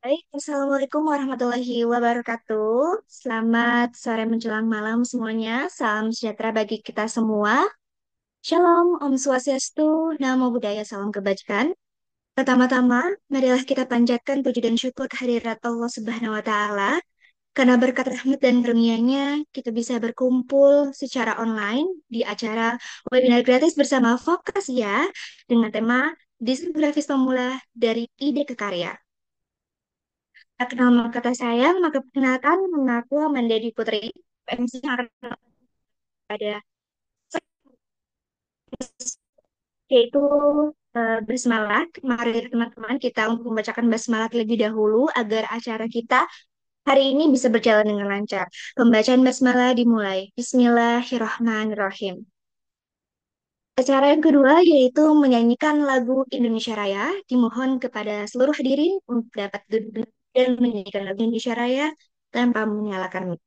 Baik, Assalamualaikum warahmatullahi wabarakatuh. Selamat sore menjelang malam semuanya. Salam sejahtera bagi kita semua. Shalom, Om Swastiastu, Namo Buddhaya, salam kebajikan. Pertama-tama, marilah kita panjatkan puji dan syukur kehadirat Allah Subhanahu wa Ta'ala. Karena berkat rahmat dan karunia-Nya, kita bisa berkumpul secara online di acara webinar gratis bersama Fokus ya, dengan tema Desain Grafis Pemula dari Ide ke Karya. Tak kenal maka kata sayang, maka perkenalkan nama aku Mandedi Putri, MC yang akan pada yaitu basmalah. Mari teman-teman kita untuk membacakan basmalah terlebih dahulu agar acara kita hari ini bisa berjalan dengan lancar. Pembacaan basmalah dimulai. Bismillahirrahmanirrahim. Acara yang kedua yaitu menyanyikan lagu Indonesia Raya. Dimohon kepada seluruh hadirin untuk dapat duduk dan menyanyikan lagu Indonesia Raya tanpa menyalakan mic.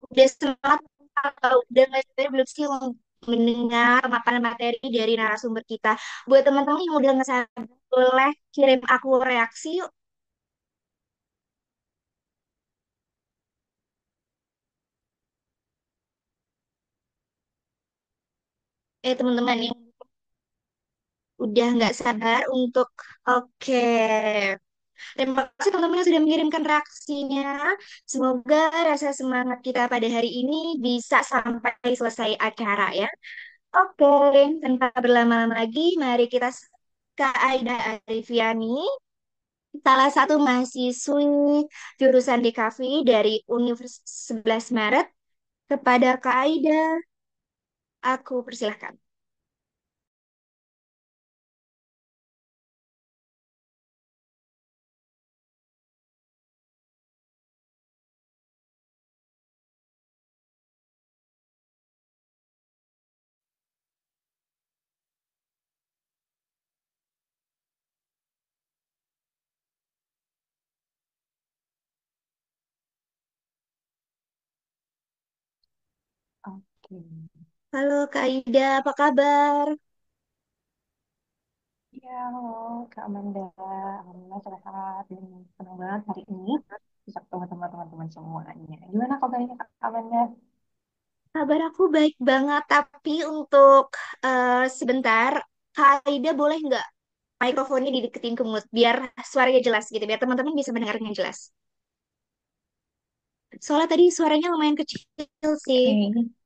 Udah semangat atau udah nggak sabar belum sih untuk mendengar makanan materi dari narasumber kita? Buat teman-teman yang udah nggak sabar, boleh kirim aku reaksi yuk. Teman-teman yang udah nggak sabar untuk oke. Terima kasih teman-teman yang sudah mengirimkan reaksinya. Semoga rasa semangat kita pada hari ini bisa sampai selesai acara ya. Oke, tanpa berlama-lama lagi, mari kita Kak Aida Arifiani, salah satu mahasiswi jurusan DKV dari Universitas 11 Maret. Kepada Kak Aida, aku persilahkan. Halo Kak Ida, apa kabar? Ya, halo Kak Amanda. Alhamdulillah sehat dan senang banget hari ini bisa ketemu sama teman-teman semuanya. Gimana kabarnya Kak Amanda? Kabar aku baik banget, tapi untuk sebentar, Kak Ida boleh nggak mikrofonnya dideketin ke mulut biar suaranya jelas gitu, biar teman-teman bisa mendengarnya jelas. Soalnya tadi suaranya lumayan kecil sih. Oke.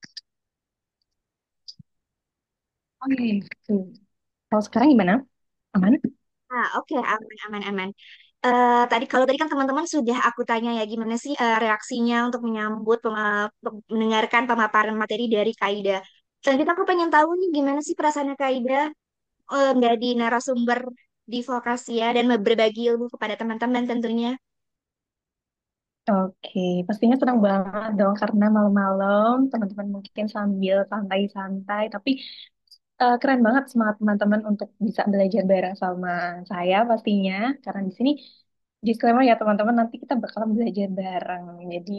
Oh iya, iya. Tuh. Kalau sekarang gimana? Aman? Ah, oke, aman, aman, aman. Tadi kan teman-teman sudah aku tanya ya gimana sih reaksinya untuk menyambut untuk mendengarkan pemaparan materi dari Kaida. Selanjutnya aku pengen tahu nih gimana sih perasaannya Kaida menjadi narasumber di Vokasia dan berbagi ilmu kepada teman-teman tentunya. Oke, pastinya senang banget dong karena malam-malam teman-teman mungkin sambil santai-santai, tapi keren banget semangat teman-teman untuk bisa belajar bareng sama saya pastinya. Karena di sini disclaimer ya teman-teman, nanti kita bakalan belajar bareng. Jadi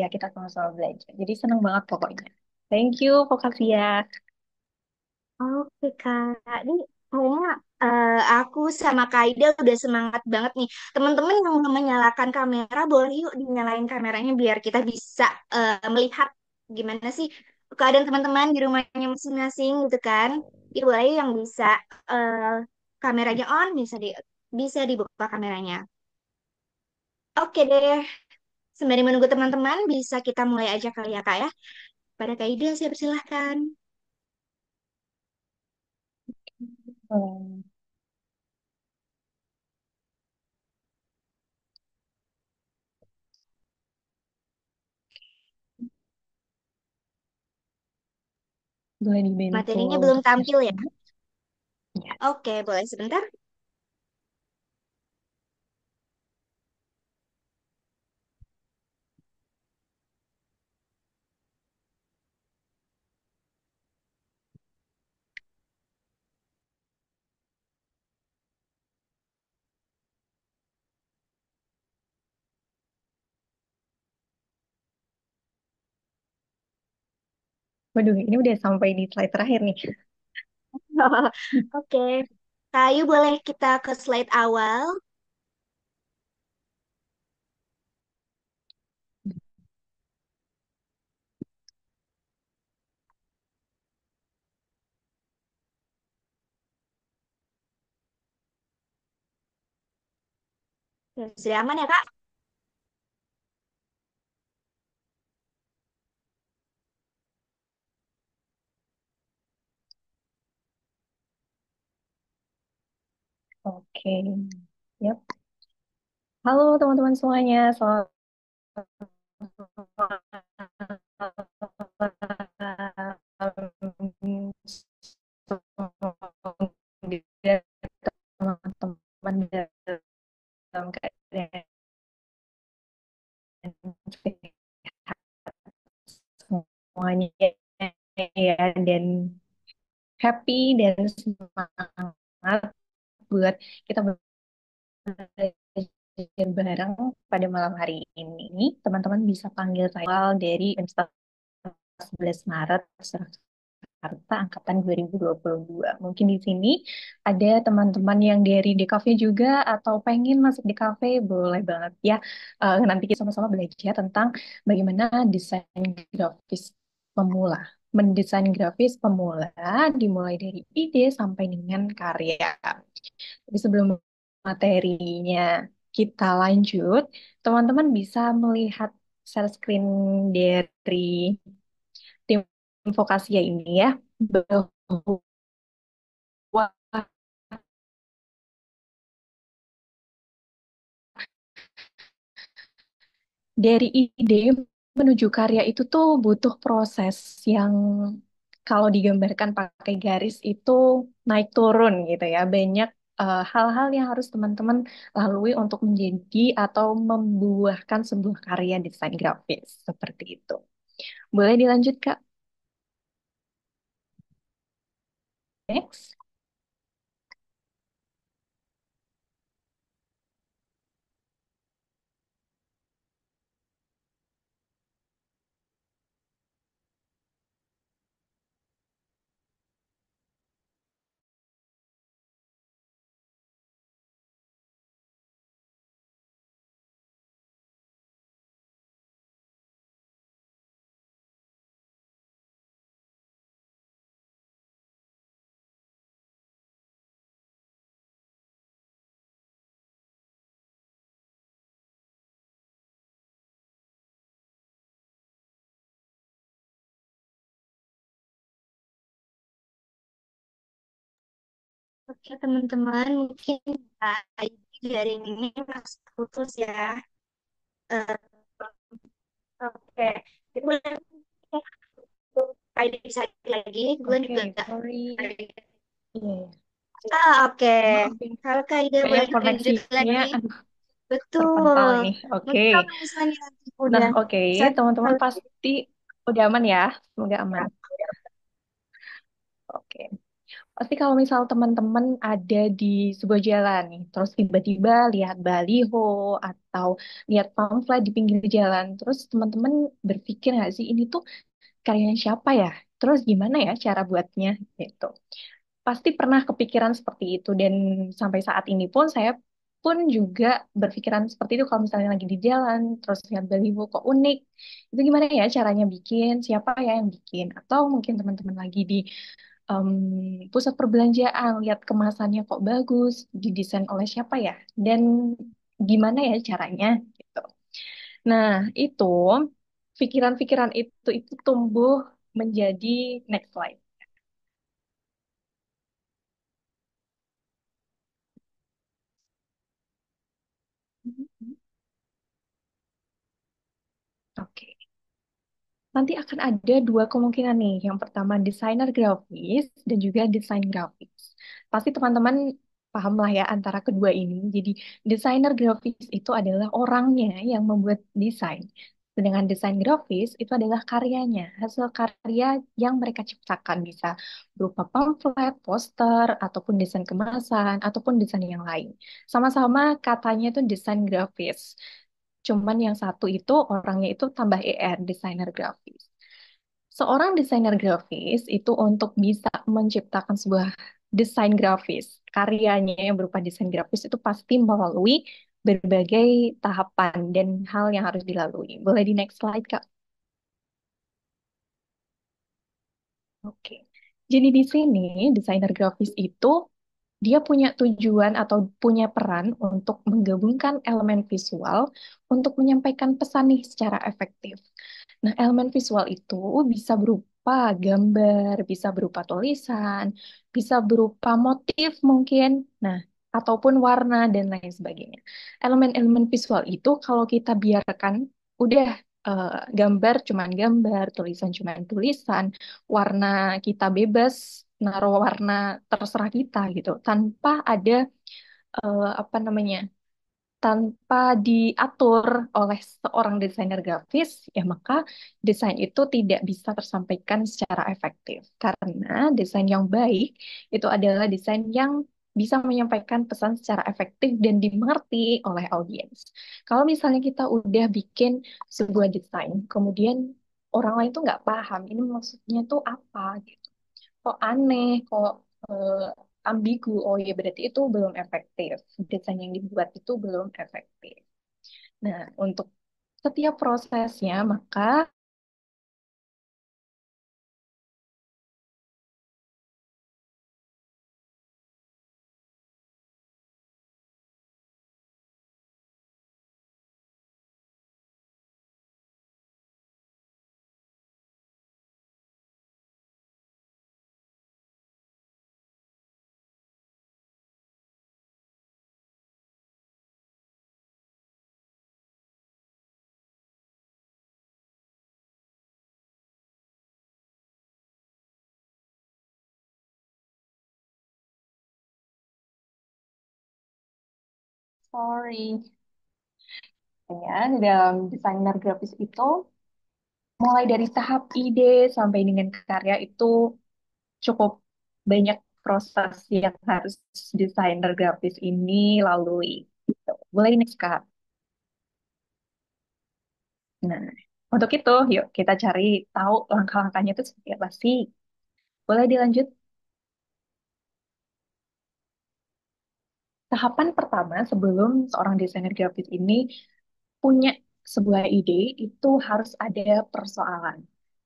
ya kita sama-sama belajar. Jadi senang banget pokoknya. Thank you, Vokasia. Oke Kak, ini kayaknya aku sama Kaida udah semangat banget nih. Teman-teman yang belum menyalakan kamera, boleh yuk dinyalain kameranya biar kita bisa melihat gimana sih keadaan teman-teman di rumahnya masing-masing gitu kan. Ya boleh yuk yang bisa eh, kameranya on, bisa dibuka kameranya. Oke deh, sembari menunggu teman-teman, bisa kita mulai aja kali ya Kak ya. Pada Kaida, saya persilahkan. Hmm, boleh dibantu Materinya belum untuk tampil ya? share. Ya, Oke, boleh sebentar. waduh, ini udah sampai di slide terakhir nih. Oke, Kayu boleh kita ke slide awal. Ya, sudah aman ya, Kak? Oke. Yap. Halo teman-teman semuanya. Selamat teman-teman dalam keadaan sehat semuanya ya, dan happy dan semangat buat kita belajar bareng pada malam hari ini. Teman-teman bisa panggil saya dari Universitas 11 Maret Jakarta angkatan 2022. Mungkin di sini ada teman-teman yang dari DKV juga atau pengen masuk DKV, boleh banget ya. Nanti kita sama-sama belajar tentang bagaimana desain grafis pemula. Mendesain grafis pemula dimulai dari ide sampai dengan karya. Tapi sebelum materinya kita lanjut, teman-teman bisa melihat share screen dari tim Vokasia ini ya, bahwa dari ide menuju karya itu tuh butuh proses yang kalau digambarkan pakai garis itu naik turun gitu ya. Banyak hal-hal yang harus teman-teman lalui untuk menjadi atau membuahkan sebuah karya desain grafis seperti itu. Boleh dilanjut, Kak? Next. Oke, teman-teman, mungkin jaring ini masih putus ya. Eh, oke, jadi boleh ID bisa lagi. Gue juga. Oke, sorry. Iya, iya. Oke. Maaf ya. Kalau Kak Ida Kayaknya boleh dilanjut koneksinya lagi. aduh, terpental Betul. ini. Oke. Mungkin kalau misalnya nanti Nah, udah oke. satu Teman-teman kali. pasti udah aman ya. Semoga aman. Oke. Pasti kalau misal teman-teman ada di sebuah jalan nih, terus tiba-tiba lihat baliho atau lihat pamflet di pinggir jalan, terus teman-teman berpikir nggak sih ini tuh karyanya siapa ya? Terus gimana ya cara buatnya gitu. Pasti pernah kepikiran seperti itu dan sampai saat ini pun saya pun juga berpikiran seperti itu kalau misalnya lagi di jalan terus lihat baliho kok unik. Itu gimana ya caranya bikin? Siapa ya yang bikin? Atau mungkin teman-teman lagi di em, pusat perbelanjaan, lihat kemasannya kok bagus, didesain oleh siapa ya? Dan gimana ya caranya? Gitu. Nah, itu pikiran-pikiran itu tumbuh menjadi next slide. Oke. Nanti akan ada dua kemungkinan nih. Yang pertama desainer grafis dan juga desain grafis. Pasti teman-teman paham lah ya antara kedua ini. Jadi desainer grafis itu adalah orangnya yang membuat desain. Sedangkan desain grafis itu adalah karyanya, hasil karya yang mereka ciptakan bisa berupa pamflet, poster, ataupun desain kemasan, ataupun desain yang lain. Sama-sama katanya itu desain grafis. Cuman yang satu itu orangnya itu tambah ER, desainer grafis. Seorang desainer grafis itu untuk bisa menciptakan sebuah desain grafis, karyanya yang berupa desain grafis itu pasti melalui berbagai tahapan dan hal yang harus dilalui. Boleh di next slide, Kak? Oke. Jadi di sini desainer grafis itu dia punya tujuan atau punya peran untuk menggabungkan elemen visual untuk menyampaikan pesan nih secara efektif. Nah, elemen visual itu bisa berupa gambar, bisa berupa tulisan, bisa berupa motif mungkin, nah, ataupun warna dan lain sebagainya. Elemen-elemen visual itu kalau kita biarkan udah eh, gambar, tulisan cuman tulisan, warna kita bebas naruh warna terserah kita gitu, tanpa ada apa namanya, tanpa diatur oleh seorang desainer grafis, ya maka desain itu tidak bisa tersampaikan secara efektif. Karena desain yang baik itu adalah desain yang bisa menyampaikan pesan secara efektif dan dimengerti oleh audiens. Kalau misalnya kita udah bikin sebuah desain, kemudian orang lain tuh nggak paham ini maksudnya tuh apa gitu, kok aneh, kok eh, ambigu. Oh ya berarti itu belum efektif. Desain yang dibuat itu belum efektif. Nah, untuk setiap prosesnya, maka sorry. Ya, di dalam desainer grafis itu mulai dari tahap ide sampai dengan karya itu cukup banyak proses yang harus desainer grafis ini lalui. Gitu. Boleh next, Kak. Nah, untuk itu, yuk kita cari tahu langkah-langkahnya itu seperti apa sih. Boleh dilanjut? Tahapan pertama sebelum seorang desainer grafis ini punya sebuah ide, itu harus ada persoalan.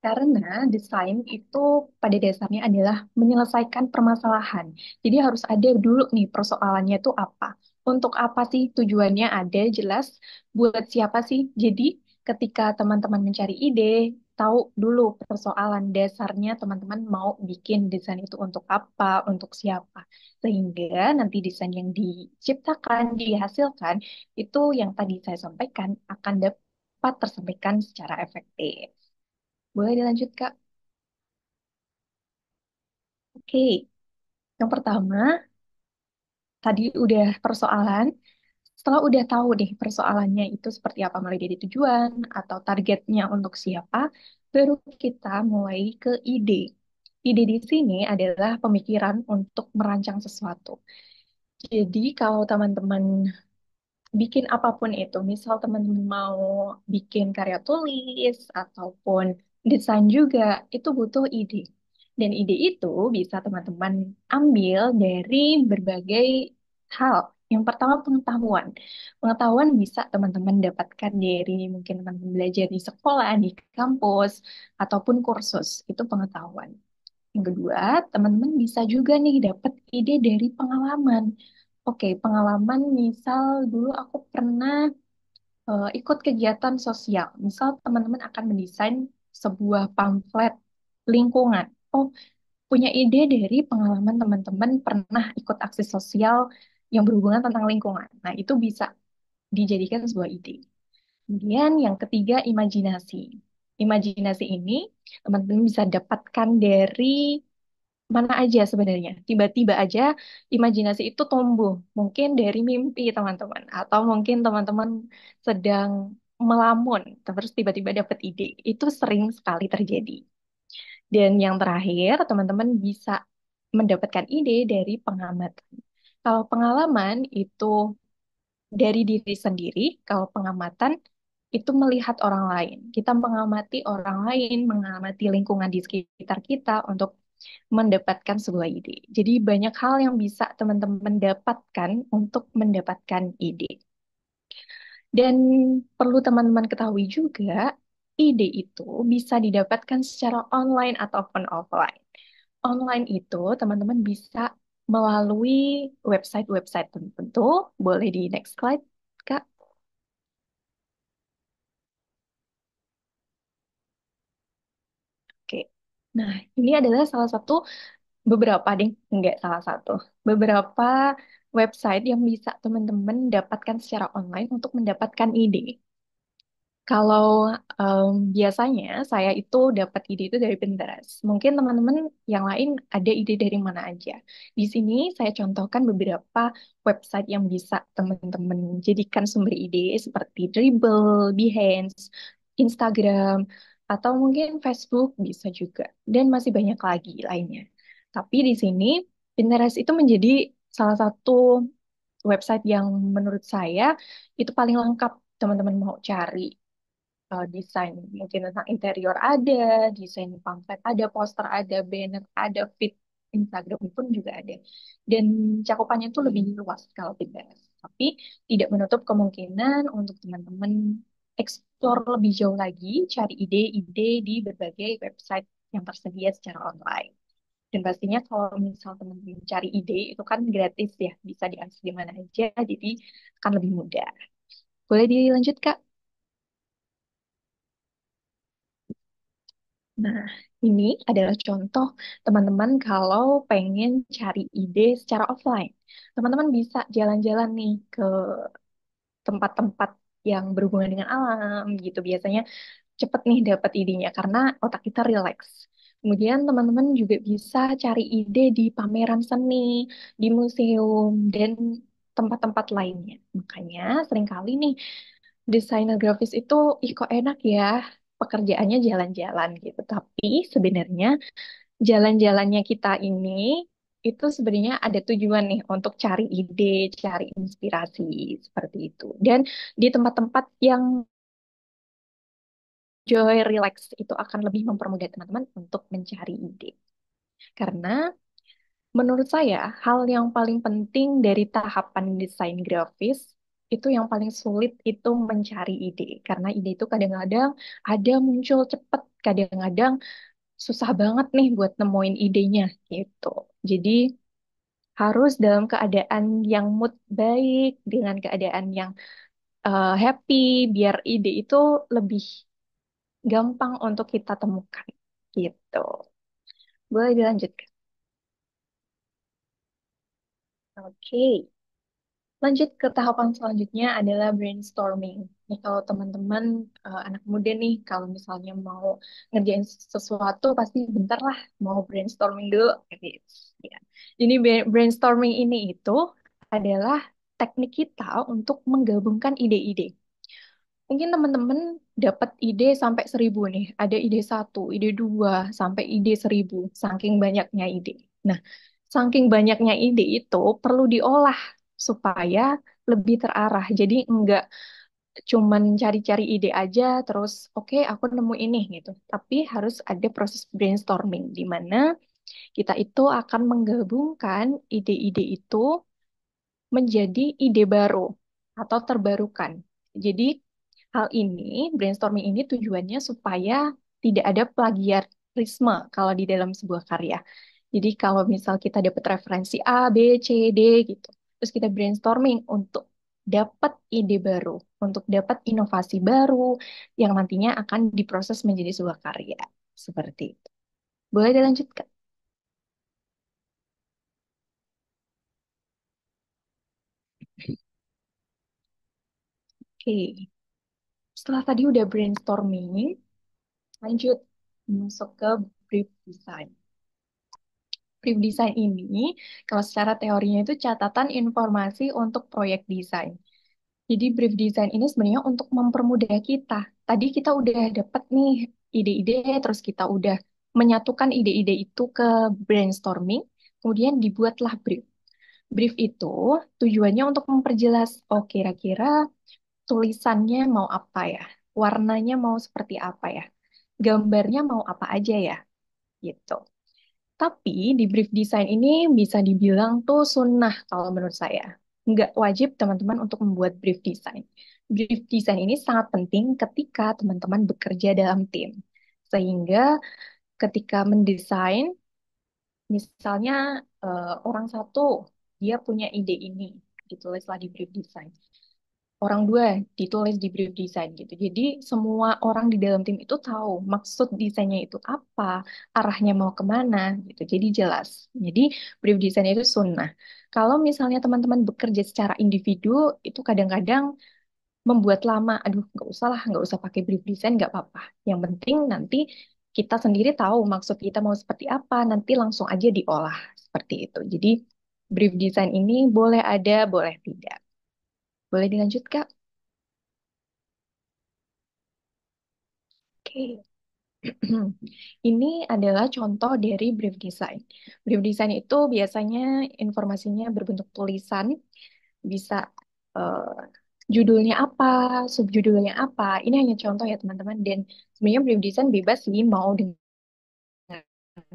Karena desain itu pada dasarnya adalah menyelesaikan permasalahan. Jadi harus ada dulu nih persoalannya itu apa. Untuk apa sih tujuannya ada jelas, buat siapa sih. Jadi ketika teman-teman mencari ide, tahu dulu persoalan dasarnya teman-teman mau bikin desain itu untuk apa, untuk siapa. Sehingga nanti desain yang diciptakan, dihasilkan, itu yang tadi saya sampaikan akan dapat tersampaikan secara efektif. Boleh dilanjut, Kak? Oke, yang pertama, tadi udah persoalan. Setelah udah tahu deh persoalannya itu seperti apa, mulai dari tujuan atau targetnya untuk siapa, baru kita mulai ke ide. Ide di sini adalah pemikiran untuk merancang sesuatu. Jadi kalau teman-teman bikin apapun itu, misal teman-teman mau bikin karya tulis ataupun desain juga, itu butuh ide. Dan ide itu bisa teman-teman ambil dari berbagai hal. Yang pertama pengetahuan. Pengetahuan bisa teman-teman dapatkan dari mungkin teman-teman belajar di sekolah, di kampus, ataupun kursus. Itu pengetahuan. Yang kedua, teman-teman bisa juga nih dapat ide dari pengalaman. Oke, pengalaman misal dulu aku pernah ikut kegiatan sosial. Misal teman-teman akan mendesain sebuah pamflet lingkungan. Oh, punya ide dari pengalaman teman-teman pernah ikut aksi sosial yang berhubungan tentang lingkungan. Nah, itu bisa dijadikan sebuah ide. Kemudian yang ketiga, imajinasi. Imajinasi ini teman-teman bisa dapatkan dari mana aja sebenarnya. Tiba-tiba aja imajinasi itu tumbuh. Mungkin dari mimpi teman-teman. Atau mungkin teman-teman sedang melamun. Terus tiba-tiba dapat ide. Itu sering sekali terjadi. Dan yang terakhir, teman-teman bisa mendapatkan ide dari pengamatan. Kalau pengalaman itu dari diri sendiri, kalau pengamatan itu melihat orang lain. Kita mengamati orang lain, mengamati lingkungan di sekitar kita untuk mendapatkan sebuah ide. Jadi banyak hal yang bisa teman-teman dapatkan untuk mendapatkan ide. Dan perlu teman-teman ketahui juga, ide itu bisa didapatkan secara online ataupun offline. Online itu teman-teman bisa melalui website-website tertentu. Boleh di next slide, Kak. Oke. Nah, ini adalah salah satu beberapa deh, enggak salah satu. Beberapa website yang bisa teman-teman dapatkan secara online untuk mendapatkan ide. Kalau biasanya saya itu dapat ide itu dari Pinterest. Mungkin teman-teman yang lain ada ide dari mana aja. Di sini saya contohkan beberapa website yang bisa teman-teman jadikan sumber ide seperti Dribble, Behance, Instagram, atau mungkin Facebook bisa juga. Dan masih banyak lagi lainnya. Tapi di sini Pinterest itu menjadi salah satu website yang menurut saya itu paling lengkap teman-teman mau cari desain mungkin tentang interior ada, desain pamflet ada, poster ada, banner ada, feed Instagram pun juga ada. Dan cakupannya itu lebih luas kalau Pinterest. Tapi tidak menutup kemungkinan untuk teman-teman explore lebih jauh lagi, cari ide-ide di berbagai website yang tersedia secara online. Dan pastinya kalau misal teman-teman cari ide itu kan gratis ya, bisa diakses di mana aja, jadi akan lebih mudah. Boleh dilanjut, Kak? Nah, ini adalah contoh teman-teman kalau pengen cari ide secara offline. Teman-teman bisa jalan-jalan nih ke tempat-tempat yang berhubungan dengan alam gitu. Biasanya cepet nih dapat idenya karena otak kita rileks. Kemudian teman-teman juga bisa cari ide di pameran seni, di museum, dan tempat-tempat lainnya. Makanya seringkali nih desainer grafis itu, ih kok enak ya, pekerjaannya jalan-jalan gitu. Tapi sebenarnya jalan-jalannya kita ini itu sebenarnya ada tujuan nih untuk cari ide, cari inspirasi seperti itu. Dan di tempat-tempat yang joy, relax itu akan lebih mempermudah teman-teman untuk mencari ide. Karena menurut saya hal yang paling penting dari tahapan desain grafis itu yang paling sulit itu mencari ide. Karena ide itu kadang-kadang ada muncul cepat, kadang-kadang susah banget nih buat nemuin idenya gitu. Jadi harus dalam keadaan yang mood baik, dengan keadaan yang happy, biar ide itu lebih gampang untuk kita temukan. Gitu. Boleh dilanjutkan. Oke. Lanjut ke tahapan selanjutnya adalah brainstorming. Nih kalau teman-teman anak muda nih, kalau misalnya mau ngerjain sesuatu pasti bentar lah mau brainstorming dulu. Gitu. Ya. Jadi brainstorming ini itu adalah teknik kita untuk menggabungkan ide-ide. Mungkin teman-teman dapat ide sampai 1.000 nih. Ada ide satu, ide dua, sampai ide 1.000. Saking banyaknya ide. Nah, saking banyaknya ide itu perlu diolah supaya lebih terarah. Jadi enggak cuman cari-cari ide aja, terus oke aku nemu ini gitu. Tapi harus ada proses brainstorming di mana kita itu akan menggabungkan ide-ide itu menjadi ide baru atau terbarukan. Jadi hal ini, brainstorming ini tujuannya supaya tidak ada plagiarisme kalau di dalam sebuah karya. Jadi kalau misal kita dapat referensi A, B, C, D gitu, terus kita brainstorming untuk dapat ide baru, untuk dapat inovasi baru yang nantinya akan diproses menjadi sebuah karya. Seperti itu. Boleh dilanjutkan? Oke. Setelah tadi udah brainstorming, lanjut masuk ke brief design. Brief design ini, kalau secara teorinya itu catatan informasi untuk proyek desain. Jadi brief design ini sebenarnya untuk mempermudah kita. Tadi kita udah dapat nih ide-ide, terus kita udah menyatukan ide-ide itu ke brainstorming, kemudian dibuatlah brief. Brief itu tujuannya untuk memperjelas, oh kira-kira tulisannya mau apa ya, warnanya mau seperti apa ya, gambarnya mau apa aja ya, gitu. Tapi di brief design ini bisa dibilang tuh sunnah kalau menurut saya. Nggak wajib teman-teman untuk membuat brief design. Brief design ini sangat penting ketika teman-teman bekerja dalam tim. Sehingga ketika mendesain, misalnya orang satu, dia punya ide ini, ditulislah di brief design. Orang dua ditulis di brief design gitu. Jadi semua orang di dalam tim itu tahu maksud desainnya itu apa, arahnya mau kemana gitu. Jadi jelas. Jadi brief design itu sunnah. Kalau misalnya teman-teman bekerja secara individu, itu kadang-kadang membuat lama. Aduh, nggak usah lah, nggak usah pakai brief design, nggak apa-apa. Yang penting nanti kita sendiri tahu maksud kita mau seperti apa, nanti langsung aja diolah seperti itu. Jadi brief design ini boleh ada, boleh tidak. Boleh dilanjut, Kak? Oke. Ini adalah contoh dari brief design. Brief design itu biasanya informasinya berbentuk tulisan, bisa eh, judulnya apa, subjudulnya apa. Ini hanya contoh ya teman-teman. Dan sebenarnya brief design bebas sih mau dengan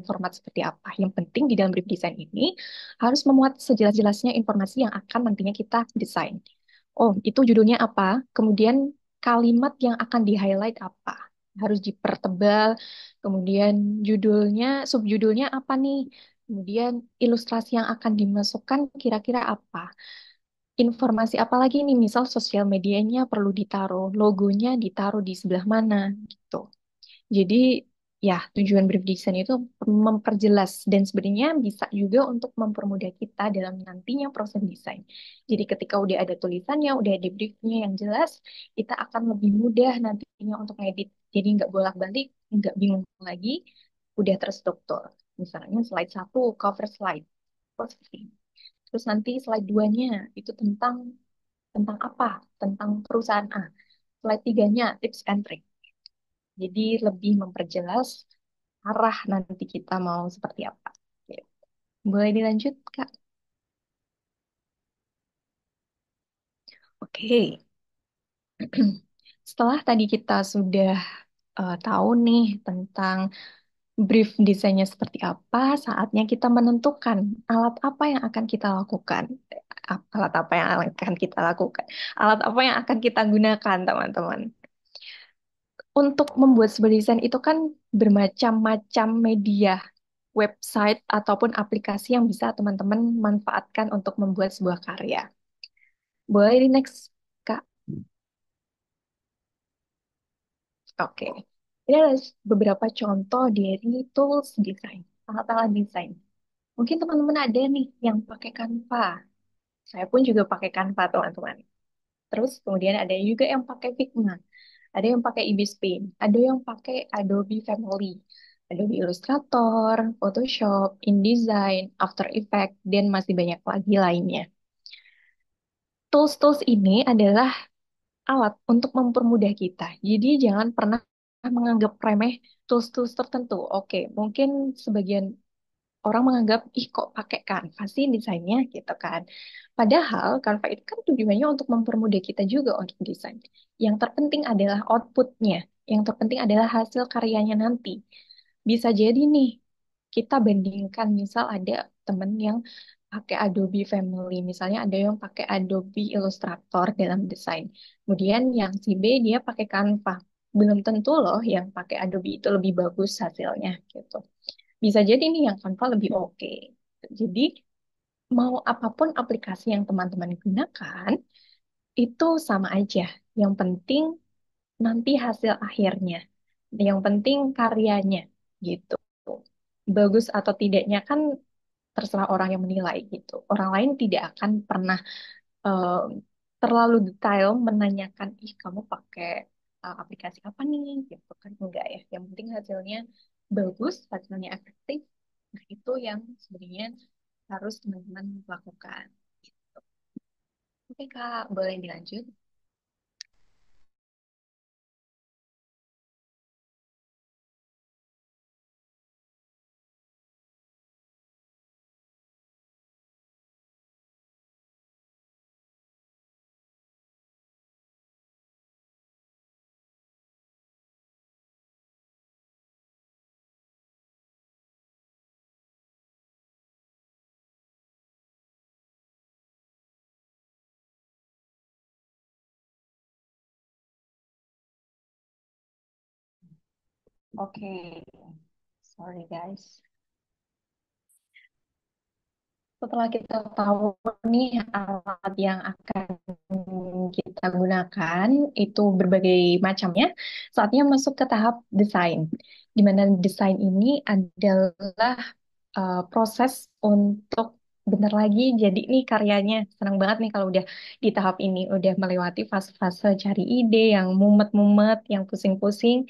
format seperti apa. Yang penting di dalam brief design ini harus memuat sejelas-jelasnya informasi yang akan nantinya kita desain. Oh, itu judulnya apa? Kemudian kalimat yang akan di-highlight apa? Harus dipertebal. Kemudian judulnya, subjudulnya apa nih? Kemudian ilustrasi yang akan dimasukkan kira-kira apa? Informasi apa lagi nih? Misal sosial medianya perlu ditaruh, logonya ditaruh di sebelah mana gitu. Jadi ya tujuan brief design itu memperjelas dan sebenarnya bisa juga untuk mempermudah kita dalam nantinya proses desain. Jadi ketika udah ada tulisannya, udah ada briefnya yang jelas, kita akan lebih mudah nantinya untuk ngedit. Jadi nggak bolak-balik, nggak bingung lagi, udah terstruktur. Misalnya slide satu, cover slide. Posting. Terus nanti slide duanya itu tentang tentang apa? Tentang perusahaan A. Slide tiganya tips and trick. Jadi lebih memperjelas arah nanti kita mau seperti apa. Gitu. Boleh dilanjut, Kak? Oke. Setelah tadi kita sudah tahu nih tentang brief desainnya seperti apa, saatnya kita menentukan alat apa yang akan kita lakukan. Alat apa yang akan kita lakukan? Alat apa yang akan kita gunakan, teman-teman? Untuk membuat sebuah desain itu kan bermacam-macam media, website ataupun aplikasi yang bisa teman-teman manfaatkan untuk membuat sebuah karya. Boleh di next, Kak? Oke. Ini adalah beberapa contoh dari tools desain, alat-alat desain. Mungkin teman-teman ada nih yang pakai Canva. Saya pun juga pakai Canva, teman-teman. Terus kemudian ada juga yang pakai Figma, ada yang pakai Ibis Paint, ada yang pakai Adobe Family, Adobe Illustrator, Photoshop, InDesign, After Effects, dan masih banyak lagi lainnya. Tools-tools ini adalah alat untuk mempermudah kita. Jadi jangan pernah menganggap remeh tools-tools tertentu. Oke, mungkin sebagian orang menganggap, ih kok pakai Canva sih desainnya gitu kan. Padahal Canva itu kan tujuannya untuk mempermudah kita juga untuk desain. Yang terpenting adalah outputnya. Yang terpenting adalah hasil karyanya nanti. Bisa jadi nih, kita bandingkan misal ada temen yang pakai Adobe Family, misalnya ada yang pakai Adobe Illustrator dalam desain. Kemudian yang si B dia pakai Canva. Belum tentu loh yang pakai Adobe itu lebih bagus hasilnya gitu. Bisa jadi nih yang Canva lebih oke. Jadi mau apapun aplikasi yang teman-teman gunakan, itu sama aja. Yang penting nanti hasil akhirnya. Yang penting karyanya gitu. Bagus atau tidaknya kan terserah orang yang menilai gitu. Orang lain tidak akan pernah eh, terlalu detail menanyakan, ih kamu pakai aplikasi apa nih? Gitu kan enggak ya. Yang penting hasilnya bagus, hasilnya efektif. Nah itu yang sebenarnya harus teman-teman lakukan. Oke Kak, boleh dilanjut? Oke, sorry guys. Setelah kita tahu nih alat yang akan kita gunakan itu berbagai macamnya, saatnya masuk ke tahap desain. Di mana desain ini adalah proses untuk bentar lagi jadi nih karyanya. Senang banget nih kalau udah di tahap ini, udah melewati fase-fase cari ide yang mumet-mumet, yang pusing-pusing.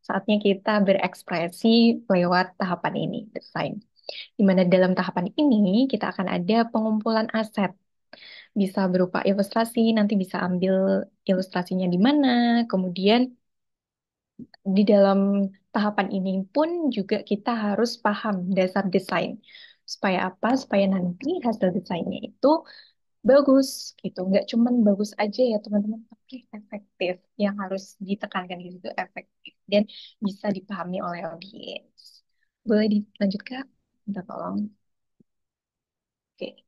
Saatnya kita berekspresi lewat tahapan ini, desain. Di mana dalam tahapan ini kita akan ada pengumpulan aset. Bisa berupa ilustrasi, nanti bisa ambil ilustrasinya di mana. Kemudian di dalam tahapan ini pun juga kita harus paham dasar desain. Supaya apa? Supaya nanti hasil desainnya itu bagus gitu. Nggak cuman bagus aja ya teman-teman, tapi efektif. Yang harus ditekankan di situ efektif dan bisa dipahami oleh audiens. Boleh dilanjut Kak? Minta tolong. Oke.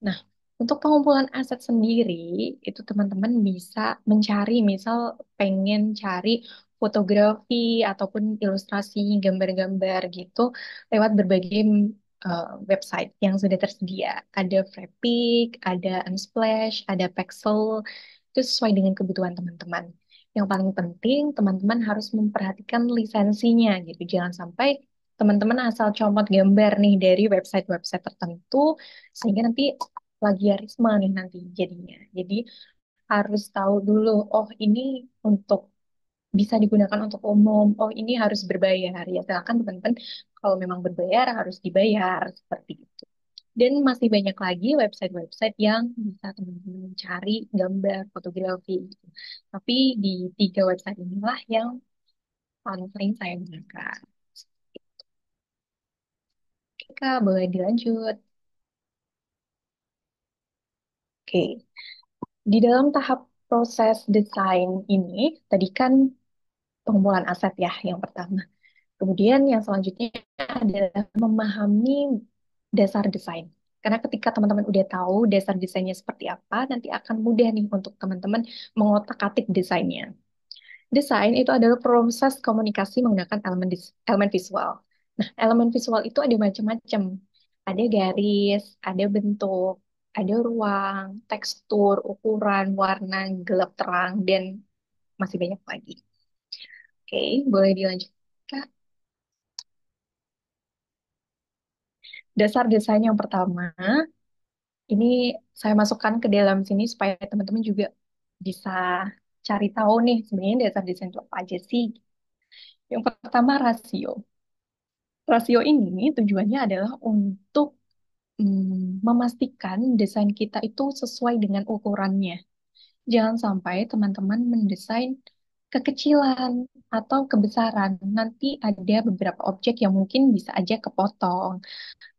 Nah, untuk pengumpulan aset sendiri, itu teman-teman bisa mencari, misal pengen cari fotografi ataupun ilustrasi gambar-gambar gitu lewat berbagai website yang sudah tersedia. Ada Freepik, ada Unsplash, ada Pexel, itu sesuai dengan kebutuhan teman-teman. Yang paling penting, teman-teman harus memperhatikan lisensinya gitu. Jangan sampai teman-teman asal comot gambar nih dari website-website tertentu, sehingga nanti plagiarisme nih nanti jadinya. Jadi harus tahu dulu, oh ini untuk bisa digunakan untuk umum, oh ini harus berbayar. Ya silakan teman-teman, kalau memang berbayar harus dibayar seperti itu. Dan masih banyak lagi website-website yang bisa teman-teman cari gambar fotografi gitu. Tapi di tiga website inilah yang paling sering saya gunakan. Oke, Kak, boleh dilanjut. Oke, di dalam tahap proses desain ini, tadi kan pengumpulan aset ya yang pertama. Kemudian yang selanjutnya adalah memahami dasar desain. Karena ketika teman-teman udah tahu dasar desainnya seperti apa, nanti akan mudah nih untuk teman-teman mengotak-atik desainnya. Desain itu adalah proses komunikasi menggunakan elemen visual. Nah, elemen visual itu ada macam-macam. Ada garis, ada bentuk, ada ruang, tekstur, ukuran, warna, gelap terang, dan masih banyak lagi. Oke, boleh dilanjut. Kak, dasar desain yang pertama, ini saya masukkan ke dalam sini supaya teman-teman juga bisa cari tahu nih sebenarnya dasar desain itu apa aja sih. Yang pertama rasio. Rasio ini tujuannya adalah untuk memastikan desain kita itu sesuai dengan ukurannya. Jangan sampai teman-teman mendesain kekecilan atau kebesaran. Nanti ada beberapa objek yang mungkin bisa aja kepotong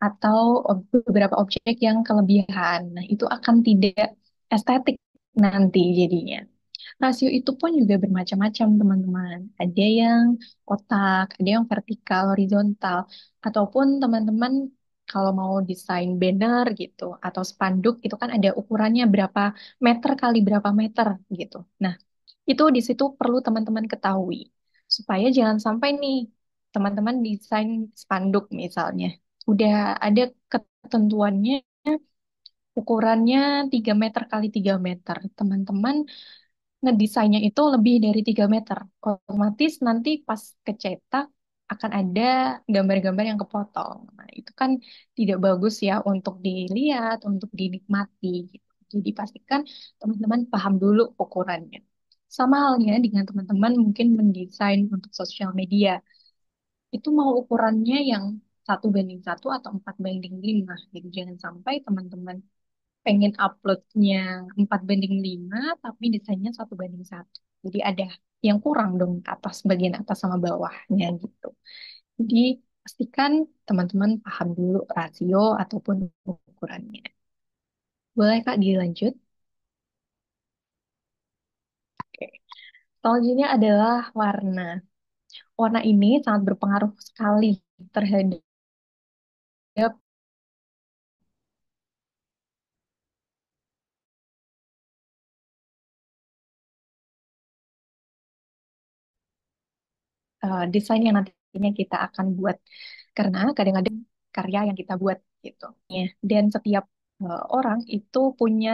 atau beberapa objek yang kelebihan. Nah, itu akan tidak estetik nanti jadinya. Rasio itu pun juga bermacam-macam, teman-teman. Ada yang kotak, ada yang vertikal, horizontal, ataupun teman-teman kalau mau desain banner gitu atau spanduk itu kan ada ukurannya berapa meter kali berapa meter gitu. Nah, itu di situ perlu teman-teman ketahui supaya jangan sampai nih teman-teman desain spanduk misalnya udah ada ketentuannya ukurannya 3 meter kali 3 meter. Teman-teman ngedesainnya itu lebih dari 3 meter. Otomatis nanti pas kecetak akan ada gambar-gambar yang kepotong. Nah, itu kan tidak bagus ya untuk dilihat, untuk dinikmati gitu. Jadi pastikan teman-teman paham dulu ukurannya. Sama halnya dengan teman-teman mungkin mendesain untuk sosial media. Itu mau ukurannya yang 1:1 atau 4:5. Jadi jangan sampai teman-teman pengen uploadnya 4:5, tapi desainnya 1:1. Jadi ada yang kurang dong atas bagian atas sama bawahnya gitu. Jadi pastikan teman-teman paham dulu rasio ataupun ukurannya. Boleh Kak dilanjut? Oke. Selanjutnya adalah warna. Warna ini sangat berpengaruh sekali terhadap desain yang nantinya kita akan buat. Karena kadang-kadang karya yang kita buat gitu. Ya. Dan setiap orang itu punya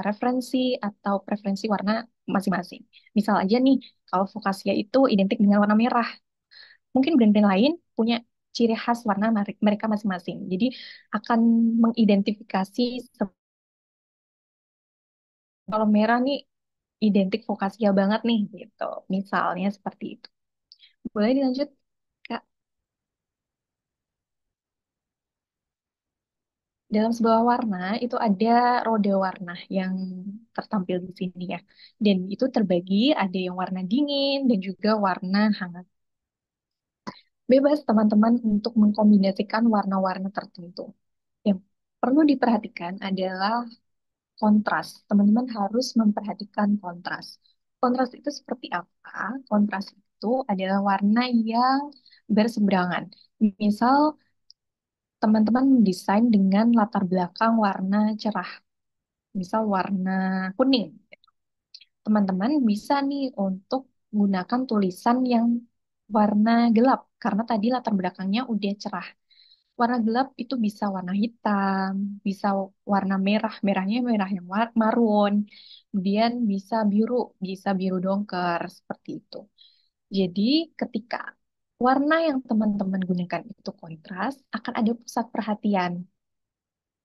referensi atau preferensi warna masing-masing. Misal aja nih, kalau fukasia itu identik dengan warna merah. Mungkin brand-brand lain punya ciri khas warna mereka masing-masing. Jadi akan mengidentifikasi kalau merah nih identik fukasia banget nih gitu. Misalnya seperti itu. Boleh dilanjut, Kak? Dalam sebuah warna itu ada roda warna yang tertampil di sini ya. Dan itu terbagi ada yang warna dingin dan juga warna hangat. Bebas teman-teman untuk mengkombinasikan warna-warna tertentu. Yang perlu diperhatikan adalah kontras. Teman-teman harus memperhatikan kontras. Kontras itu seperti apa? Kontras itu adalah warna yang berseberangan. Misal teman-teman desain dengan latar belakang warna cerah, misal warna kuning. Teman-teman bisa nih untuk gunakan tulisan yang warna gelap karena tadi latar belakangnya udah cerah. Warna gelap itu bisa warna hitam, bisa warna merah, merahnya merah yang marun, kemudian bisa biru dongker seperti itu. Jadi ketika warna yang teman-teman gunakan itu kontras, akan ada pusat perhatian.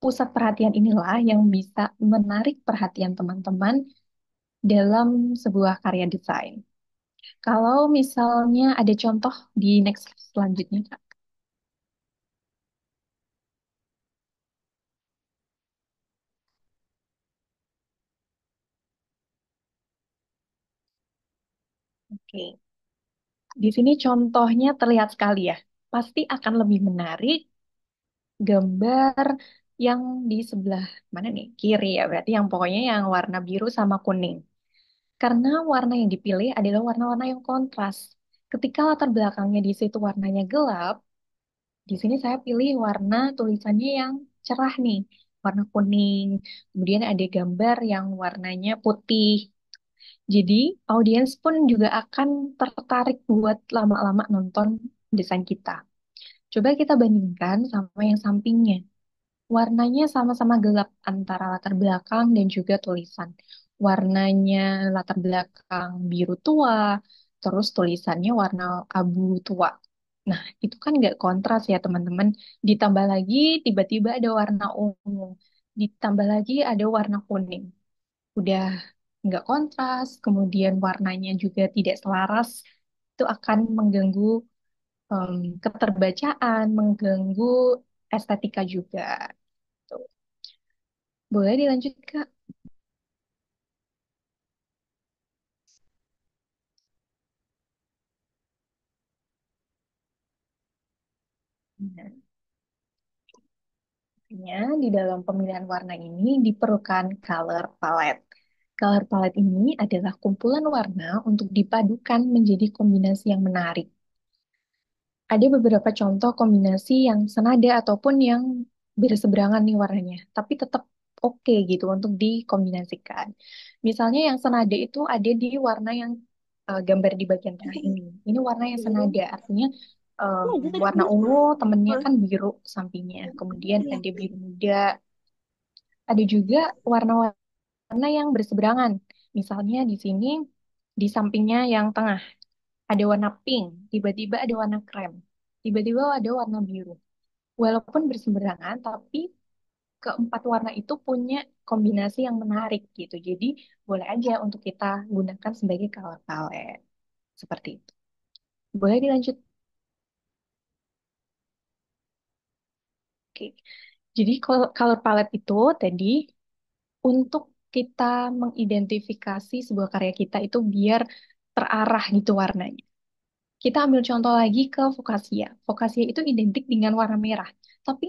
Pusat perhatian inilah yang bisa menarik perhatian teman-teman dalam sebuah karya desain. Kalau misalnya ada contoh di next selanjutnya, Kak. Oke. Di sini contohnya terlihat sekali ya. Pasti akan lebih menarik gambar yang di sebelah mana nih? Kiri ya, berarti yang pokoknya yang warna biru sama kuning. Karena warna yang dipilih adalah warna-warna yang kontras. Ketika latar belakangnya di situ warnanya gelap, di sini saya pilih warna tulisannya yang cerah nih, warna kuning. Kemudian ada gambar yang warnanya putih. Jadi audiens pun juga akan tertarik buat lama-lama nonton desain kita. Coba kita bandingkan sama yang sampingnya. Warnanya sama-sama gelap antara latar belakang dan juga tulisan. Warnanya latar belakang biru tua, terus tulisannya warna abu tua. Nah, itu kan nggak kontras ya teman-teman. Ditambah lagi tiba-tiba ada warna ungu, ditambah lagi ada warna kuning. Udah nggak kontras, kemudian warnanya juga tidak selaras. Itu akan mengganggu em, keterbacaan, mengganggu estetika juga. Tuh. Boleh dilanjut, Kak? Nah, artinya di dalam pemilihan warna ini diperlukan color palette. Color palette ini adalah kumpulan warna untuk dipadukan menjadi kombinasi yang menarik. Ada beberapa contoh kombinasi yang senada ataupun yang berseberangan nih warnanya, tapi tetap oke gitu untuk dikombinasikan. Misalnya yang senada itu ada di warna yang gambar di bagian tengah ini. Ini warna yang senada, artinya warna ungu temennya kan biru sampingnya, kemudian ada biru muda, ada juga warna-warna yang berseberangan. Misalnya di sini di sampingnya yang tengah ada warna pink, tiba-tiba ada warna krem, tiba-tiba ada warna biru. Walaupun berseberangan, tapi keempat warna itu punya kombinasi yang menarik gitu. Jadi boleh aja untuk kita gunakan sebagai color palette. Seperti itu. Boleh dilanjut. Oke. Jadi color palette itu tadi untuk kita mengidentifikasi sebuah karya kita itu biar terarah gitu warnanya. Kita ambil contoh lagi ke Vokasia. Vokasia itu identik dengan warna merah. Tapi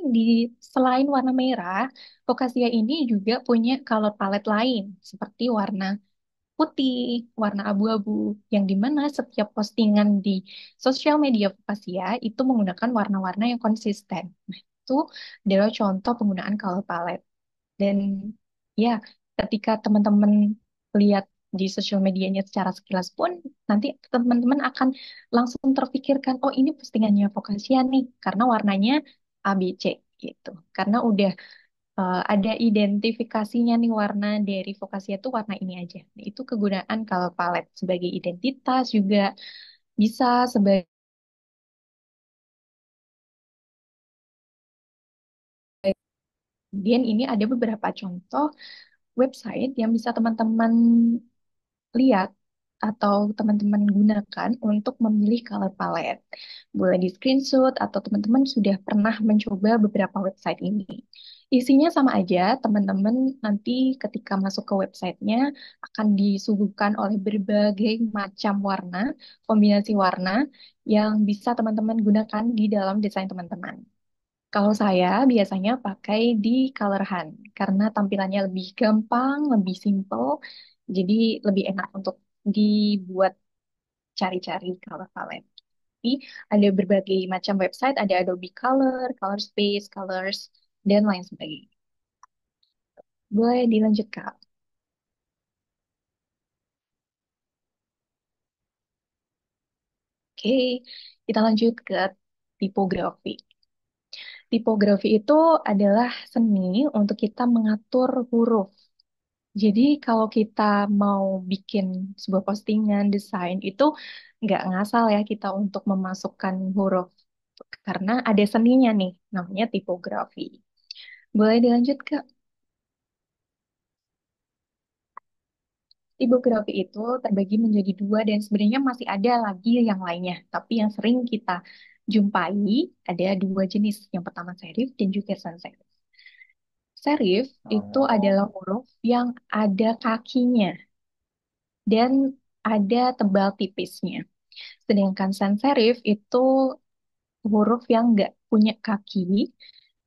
selain warna merah, Vokasia ini juga punya color palette lain, seperti warna putih, warna abu-abu, yang dimana setiap postingan di sosial media Vokasia itu menggunakan warna-warna yang konsisten. Nah, itu adalah contoh penggunaan color palette. Dan ya, ketika teman-teman lihat di sosial medianya secara sekilas pun, nanti teman-teman akan langsung terpikirkan, oh ini postingannya Vokasia nih, karena warnanya ABC gitu. Karena udah ada identifikasinya nih warna dari Vokasia itu warna ini aja. Nah, itu kegunaan color palette sebagai identitas juga bisa sebagai. Kemudian ini ada beberapa contoh website yang bisa teman-teman lihat atau teman-teman gunakan untuk memilih color palette. Boleh di screenshot atau teman-teman sudah pernah mencoba beberapa website ini. Isinya sama aja, teman-teman nanti ketika masuk ke websitenya akan disuguhkan oleh berbagai macam warna, kombinasi warna yang bisa teman-teman gunakan di dalam desain teman-teman. Kalau saya biasanya pakai di Color Hunt karena tampilannya lebih gampang, lebih simple, jadi lebih enak untuk dibuat cari-cari color palette. Tapi ada berbagai macam website, ada Adobe Color, Color Space, Colors, dan lain sebagainya. Boleh dilanjut, Kak. Oke, kita lanjut ke tipografi. Tipografi itu adalah seni untuk kita mengatur huruf. Jadi kalau kita mau bikin sebuah postingan desain itu nggak ngasal ya kita untuk memasukkan huruf karena ada seninya nih namanya tipografi. Boleh dilanjut Kak? Tipografi itu terbagi menjadi dua dan sebenarnya masih ada lagi yang lainnya. Tapi yang sering kita jumpai ada dua jenis. Yang pertama serif dan juga sans serif. Serif itu adalah huruf yang ada kakinya dan ada tebal tipisnya. Sedangkan sans serif itu huruf yang nggak punya kaki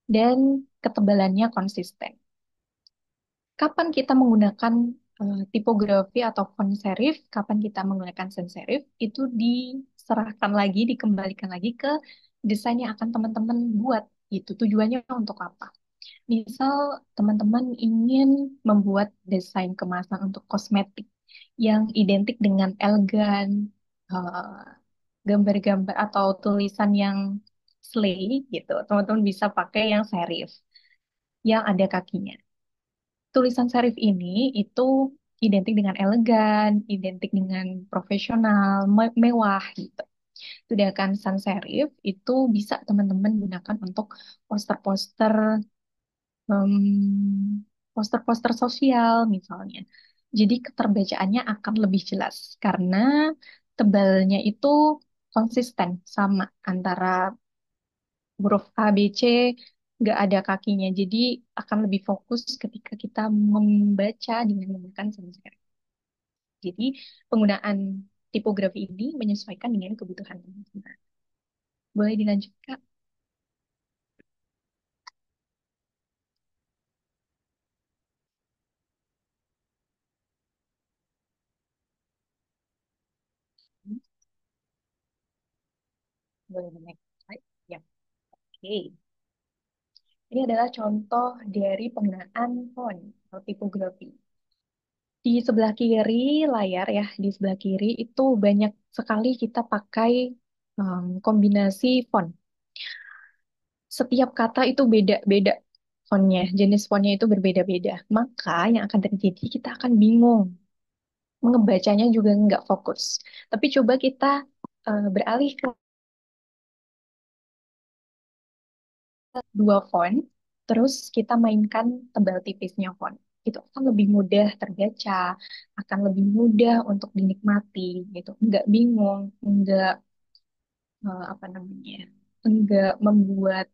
dan ketebalannya konsisten. Kapan kita menggunakan tipografi atau font serif, kapan kita menggunakan sans serif, itu diserahkan lagi, dikembalikan lagi ke desain yang akan teman-teman buat. Gitu. Tujuannya untuk apa? Misal teman-teman ingin membuat desain kemasan untuk kosmetik yang identik dengan elegan, eh, gambar-gambar atau tulisan yang slay gitu. Teman-teman bisa pakai yang serif, yang ada kakinya. Tulisan serif ini itu identik dengan elegan, identik dengan profesional, mewah gitu. Sedangkan sans serif itu bisa teman-teman gunakan untuk poster-poster poster-poster sosial misalnya. Jadi keterbacaannya akan lebih jelas karena tebalnya itu konsisten sama antara huruf A, B, C nggak ada kakinya. Jadi akan lebih fokus ketika kita membaca dengan menggunakan sans serif. Jadi penggunaan tipografi ini menyesuaikan dengan kebutuhan teman-teman. Boleh dilanjut, Kak? Boleh next slide. Ya, oke. Ini adalah contoh dari penggunaan font atau tipografi. Di sebelah kiri layar ya, di sebelah kiri itu banyak sekali kita pakai kombinasi font. Setiap kata itu beda-beda fontnya, jenis fontnya itu berbeda-beda. Maka yang akan terjadi kita akan bingung, ngebacanya juga nggak fokus. Tapi coba kita beralih ke dua font, terus kita mainkan tebal tipisnya font. Itu akan lebih mudah terbaca, akan lebih mudah untuk dinikmati gitu. Nggak bingung, nggak apa namanya, nggak membuat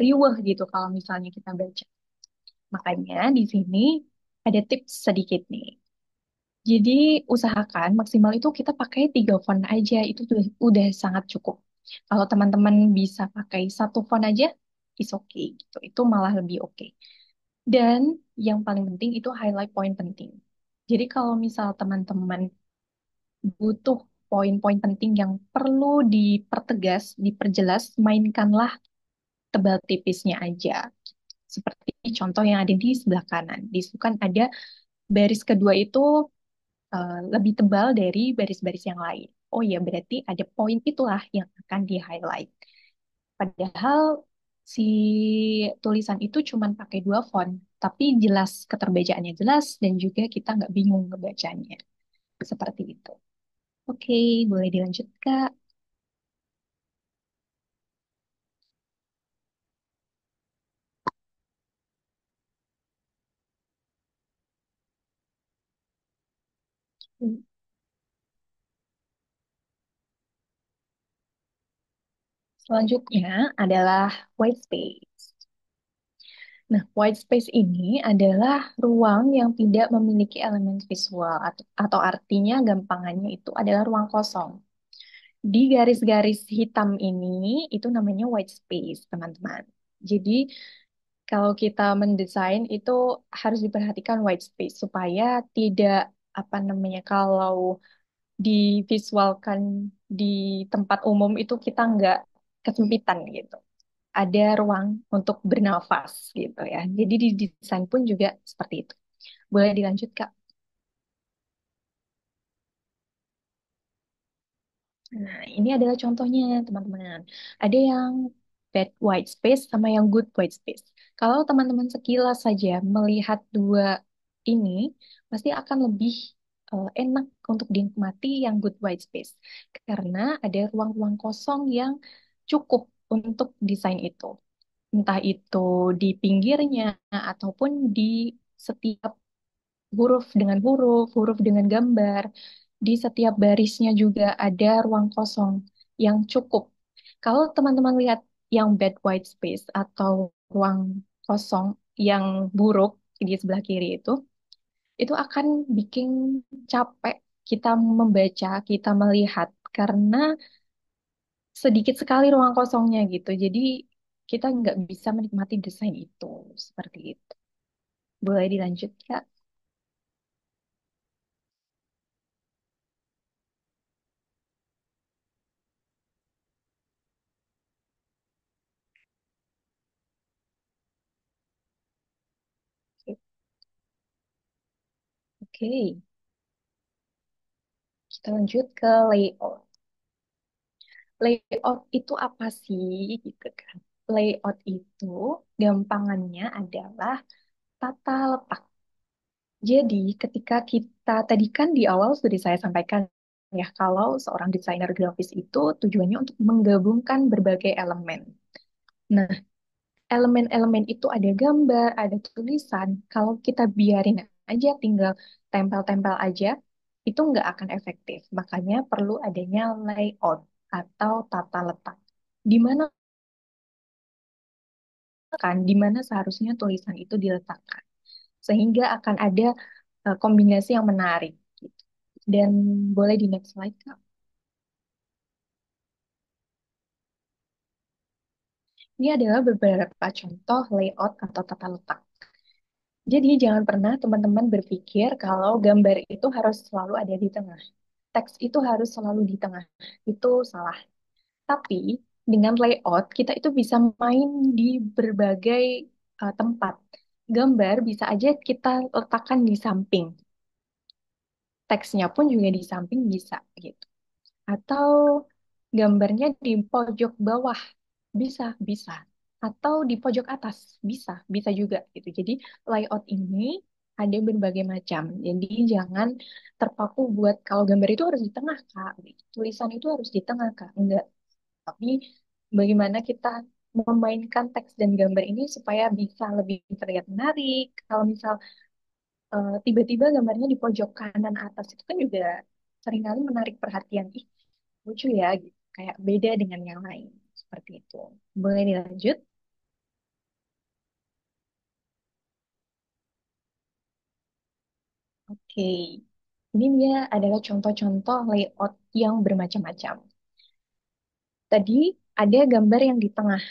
riweh gitu kalau misalnya kita baca. Makanya di sini ada tips sedikit nih. Jadi usahakan maksimal itu kita pakai 3 font aja, itu udah sangat cukup. Kalau teman-teman bisa pakai 1 font aja, is okay gitu. Itu malah lebih oke. Dan yang paling penting itu highlight poin penting. Jadi kalau misal teman-teman butuh poin-poin penting yang perlu dipertegas, diperjelas, mainkanlah tebal tipisnya aja. Seperti contoh yang ada di sebelah kanan. Di situ kan ada baris kedua itu lebih tebal dari baris-baris yang lain. Oh ya, berarti ada poin itulah yang akan di-highlight. Padahal si tulisan itu cuma pakai 2 font, tapi jelas keterbacaannya jelas dan juga kita nggak bingung ngebacanya. Seperti itu. Oke, boleh dilanjut, Kak. Selanjutnya adalah white space. Nah, white space ini adalah ruang yang tidak memiliki elemen visual atau artinya gampangannya itu adalah ruang kosong. Di garis-garis hitam ini itu namanya white space, teman-teman. Jadi kalau kita mendesain itu harus diperhatikan white space supaya tidak apa namanya kalau divisualkan di tempat umum itu kita nggak kesempitan gitu. Ada ruang untuk bernafas gitu ya. Jadi di desain pun juga seperti itu. Boleh dilanjut, Kak? Nah, ini adalah contohnya, teman-teman. Ada yang bad white space sama yang good white space. Kalau teman-teman sekilas saja melihat dua ini, pasti akan lebih enak untuk dinikmati yang good white space. Karena ada ruang-ruang kosong yang cukup untuk desain itu. Entah itu di pinggirnya ataupun di setiap huruf dengan huruf, huruf dengan gambar. Di setiap barisnya juga ada ruang kosong yang cukup. Kalau teman-teman lihat yang bad white space atau ruang kosong yang buruk di sebelah kiri itu akan bikin capek kita membaca, kita melihat karena sedikit sekali ruang kosongnya gitu. Jadi kita nggak bisa menikmati desain itu seperti itu. Boleh dilanjut, Kak? Oke, kita lanjut ke layout. Layout itu apa sih gitu kan? Layout itu gampangannya adalah tata letak. Jadi, ketika kita tadi kan di awal sudah saya sampaikan ya, kalau seorang desainer grafis itu tujuannya untuk menggabungkan berbagai elemen. Nah, elemen-elemen itu ada gambar, ada tulisan. Kalau kita biarin aja, tinggal tempel-tempel aja, itu nggak akan efektif. Makanya perlu adanya layout atau tata letak. Di mana di mana seharusnya tulisan itu diletakkan. Sehingga akan ada kombinasi yang menarik. Gitu. Dan boleh di next slide, Kak. Ini adalah beberapa contoh layout atau tata letak. Jadi jangan pernah teman-teman berpikir kalau gambar itu harus selalu ada di tengah. Teks itu harus selalu di tengah. Itu salah. Tapi dengan layout kita itu bisa main di berbagai tempat. Gambar bisa aja kita letakkan di samping. Teksnya pun juga di samping bisa gitu. Atau gambarnya di pojok bawah bisa, bisa. Atau di pojok atas bisa, bisa juga gitu. Jadi layout ini ada berbagai macam. Jadi jangan terpaku buat kalau gambar itu harus di tengah, Kak. Tulisan itu harus di tengah, Kak. Enggak. Tapi bagaimana kita memainkan teks dan gambar ini supaya bisa lebih terlihat menarik. Kalau misal tiba-tiba gambarnya di pojok kanan atas itu kan juga seringkali menarik perhatian. Ih, lucu ya, gitu. Kayak beda dengan yang lain. Seperti itu. Boleh dilanjut? Oke. Ini dia adalah contoh-contoh layout yang bermacam-macam. Tadi ada gambar yang di tengah.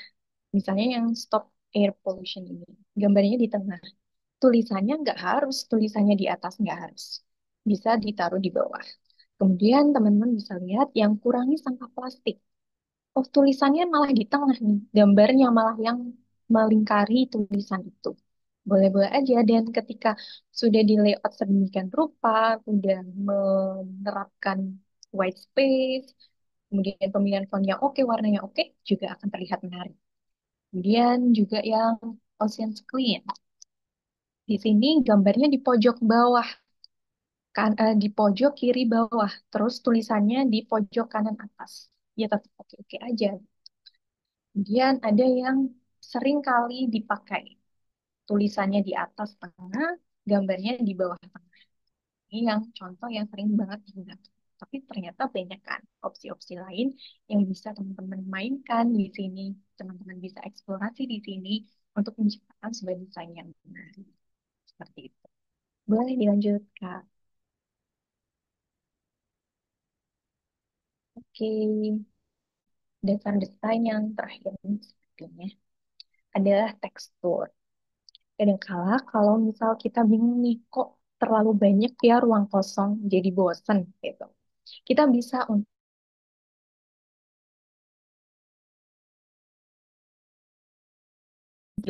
Misalnya yang stop air pollution ini. Gambarnya di tengah. Tulisannya nggak harus, tulisannya di atas nggak harus. Bisa ditaruh di bawah. Kemudian teman-teman bisa lihat yang kurangi sampah plastik. Oh, tulisannya malah di tengah nih. Gambarnya malah yang melingkari tulisan itu. Boleh-boleh aja. Dan ketika sudah di layout sedemikian rupa, sudah menerapkan white space, kemudian pemilihan font yang oke, warnanya oke, juga akan terlihat menarik. Kemudian juga yang ocean screen. Di sini gambarnya di pojok bawah, kan, di pojok kiri bawah, terus tulisannya di pojok kanan atas. Ya tetap oke-oke aja. Kemudian ada yang sering kali dipakai. Tulisannya di atas tengah, gambarnya di bawah tengah. Ini yang contoh yang sering banget digunakan. Tapi ternyata banyak kan opsi-opsi lain yang bisa teman-teman mainkan di sini. Teman-teman bisa eksplorasi di sini untuk menciptakan sebuah desain yang menarik. Seperti itu. Boleh dilanjut, Kak. Oke, dasar desain yang terakhir ini sepertinya adalah tekstur. Kadangkala kalau misal kita bingung nih, kok terlalu banyak ya ruang kosong, jadi bosen gitu. Kita bisa untuk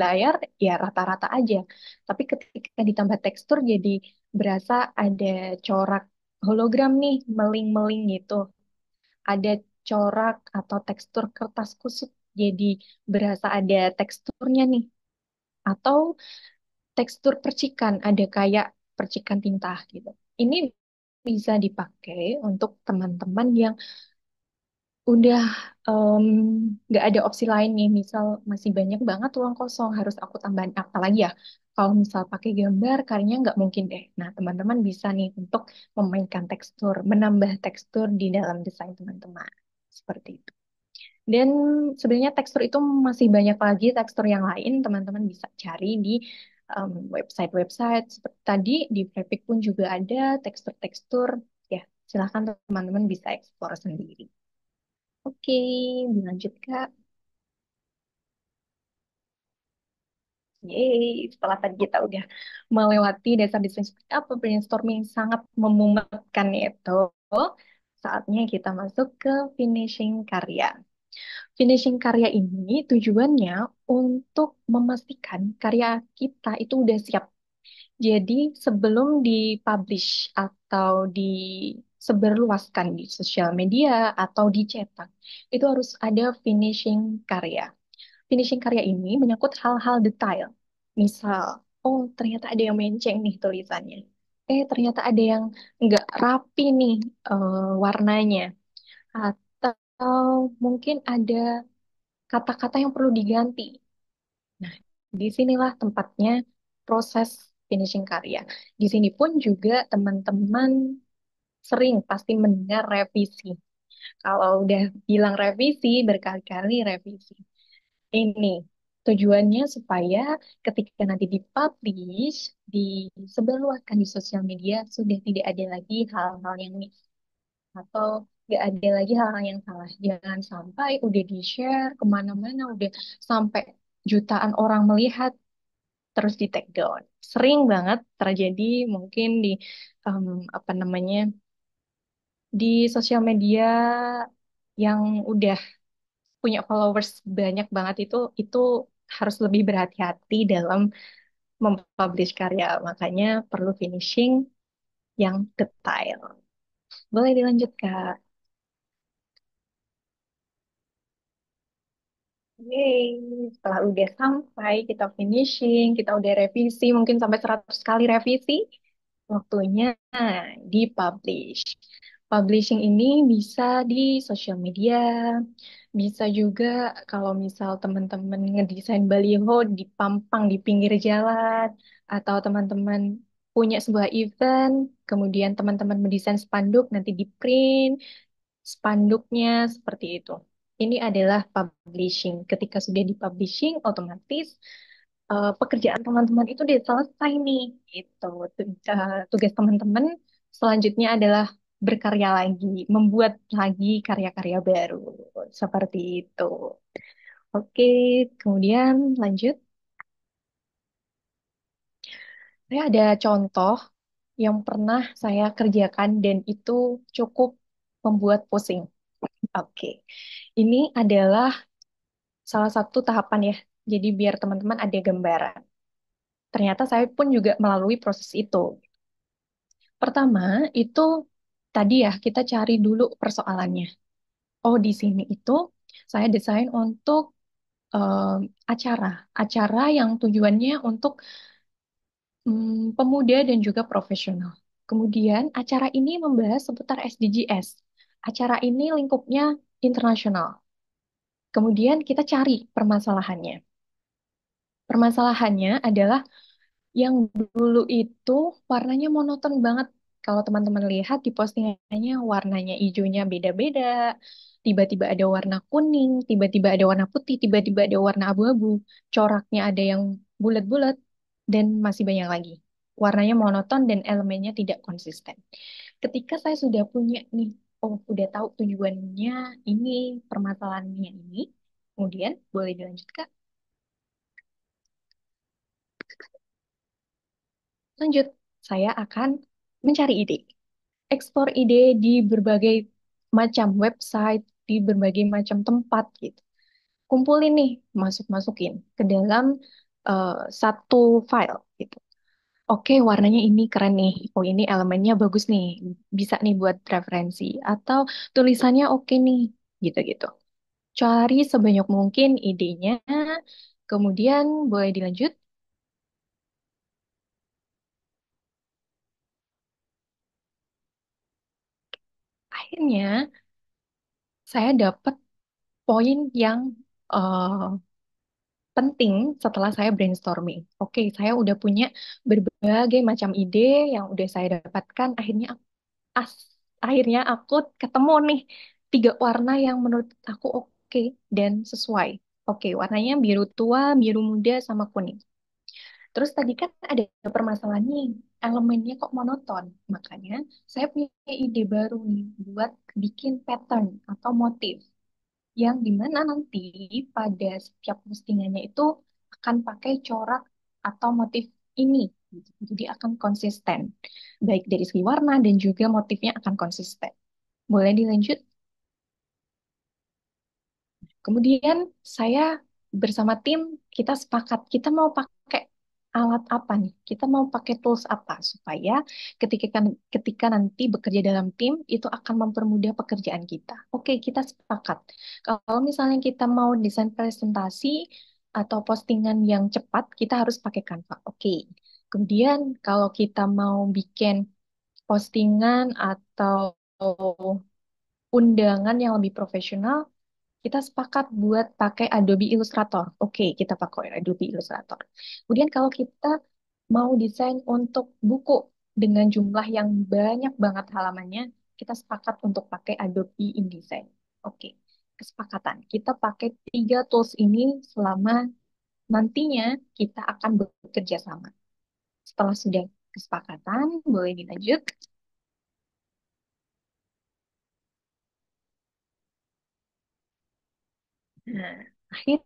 layar ya rata-rata aja. Tapi ketika ditambah tekstur jadi berasa ada corak hologram nih, meling-meling gitu. Ada corak atau tekstur kertas kusut, jadi berasa ada teksturnya nih. Atau tekstur percikan, ada kayak percikan tinta gitu. Ini bisa dipakai untuk teman-teman yang udah em, nggak ada opsi lain nih, misal masih banyak banget ruang kosong, harus aku tambahin apa lagi ya? Kalau misal pakai gambar, kayaknya nggak mungkin deh. Nah, teman-teman bisa nih untuk memainkan tekstur, menambah tekstur di dalam desain teman-teman. Seperti itu. Dan sebenarnya tekstur itu masih banyak lagi tekstur yang lain, teman-teman bisa cari di website-website. Seperti tadi, di Fabric pun juga ada tekstur-tekstur. Ya, silahkan teman-teman bisa eksplor sendiri. Oke, dilanjut Kak. Yeay, setelah tadi kita udah melewati dasar desain seperti apa, brainstorming sangat memumetkan itu. Saatnya kita masuk ke finishing karya. Finishing karya ini tujuannya untuk memastikan karya kita itu udah siap. Jadi sebelum dipublish atau disebarluaskan di sosial media atau dicetak, itu harus ada finishing karya. Finishing karya ini menyangkut hal-hal detail. Misal, oh ternyata ada yang menceng nih tulisannya. Ternyata ada yang nggak rapi nih warnanya. Atau mungkin ada kata-kata yang perlu diganti. Nah, disinilah tempatnya proses finishing karya. Di sini pun juga teman-teman sering pasti mendengar revisi. Kalau udah bilang revisi, berkali-kali revisi. Ini tujuannya supaya ketika nanti dipublish, disebarluaskan di sosial media, sudah tidak ada lagi hal-hal yang miss atau nggak ada lagi hal-hal yang salah. Jangan sampai udah di-share kemana-mana, udah sampai jutaan orang melihat, terus di take down. Sering banget terjadi mungkin di em, apa namanya di sosial media yang udah punya followers banyak banget itu harus lebih berhati-hati dalam mempublish karya. Makanya perlu finishing yang detail. Boleh dilanjut, Kak. Yeay, setelah udah sampai, kita finishing, kita udah revisi, mungkin sampai 100 kali revisi, waktunya dipublish. Publishing ini bisa di sosial media, bisa juga kalau misal teman-teman ngedesain baliho dipampang di pinggir jalan, atau teman-teman punya sebuah event, kemudian teman-teman mendesain spanduk, nanti di print, spanduknya seperti itu. Ini adalah publishing. Ketika sudah di-publishing, otomatis pekerjaan teman-teman itu udah selesai nih. Gitu. Tugas teman-teman selanjutnya adalah berkarya lagi, membuat lagi karya-karya baru. Seperti itu. Oke, kemudian lanjut. Saya ada contoh yang pernah saya kerjakan dan itu cukup membuat pusing. Oke, ini adalah salah satu tahapan ya. Jadi biar teman-teman ada gambaran. Ternyata saya pun juga melalui proses itu. Pertama, itu tadi ya kita cari dulu persoalannya. Oh, di sini itu saya desain untuk em, acara, acara yang tujuannya untuk pemuda dan juga profesional. Kemudian acara ini membahas seputar SDGs. Acara ini lingkupnya internasional. Kemudian kita cari permasalahannya. Permasalahannya adalah yang dulu itu warnanya monoton banget. Kalau teman-teman lihat di postingannya, warnanya hijaunya beda-beda. Tiba-tiba ada warna kuning, tiba-tiba ada warna putih, tiba-tiba ada warna abu-abu. Coraknya ada yang bulat-bulat, dan masih banyak lagi. Warnanya monoton dan elemennya tidak konsisten. Ketika saya sudah punya nih, oh udah tahu tujuannya ini, permasalahannya ini, kemudian boleh dilanjutkan. Lanjut, saya akan mencari ide. Eksplor ide di berbagai macam website, di berbagai macam tempat gitu. Kumpulin nih, masukin ke dalam satu file gitu. Oke, warnanya ini keren nih. Oh, ini elemennya bagus nih. Bisa nih buat referensi. Atau tulisannya oke nih, gitu-gitu. Cari sebanyak mungkin idenya. Kemudian boleh dilanjut. Akhirnya saya dapat poin yang eh, penting setelah saya brainstorming. Oke, saya udah punya berbagai macam ide yang udah saya dapatkan. As, akhirnya aku ketemu nih 3 warna yang menurut aku oke dan sesuai. Oke, warnanya biru tua, biru muda, sama kuning. Terus tadi kan ada permasalahan nih, elemennya kok monoton. Makanya saya punya ide baru nih buat bikin pattern atau motif yang dimana nanti pada setiap postingannya itu akan pakai corak atau motif ini. Jadi akan konsisten, baik dari segi warna dan juga motifnya akan konsisten. Boleh dilanjut? Kemudian saya bersama tim, kita sepakat, kita mau pakai alat apa nih? Kita mau pakai tools apa supaya ketika nanti bekerja dalam tim itu akan mempermudah pekerjaan kita. Oke, kita sepakat. Kalau misalnya kita mau desain presentasi, atau postingan yang cepat, kita harus pakai Canva. Oke. Kemudian kalau kita mau bikin postingan atau undangan yang lebih profesional, kita sepakat buat pakai Adobe Illustrator. Oke, kita pakai Adobe Illustrator. Kemudian kalau kita mau desain untuk buku dengan jumlah yang banyak banget halamannya, kita sepakat untuk pakai Adobe InDesign. Oke, kesepakatan. Kita pakai tiga tools ini selama nantinya kita akan bekerja sama. Setelah sudah kesepakatan, boleh dilanjut. Nah, akhir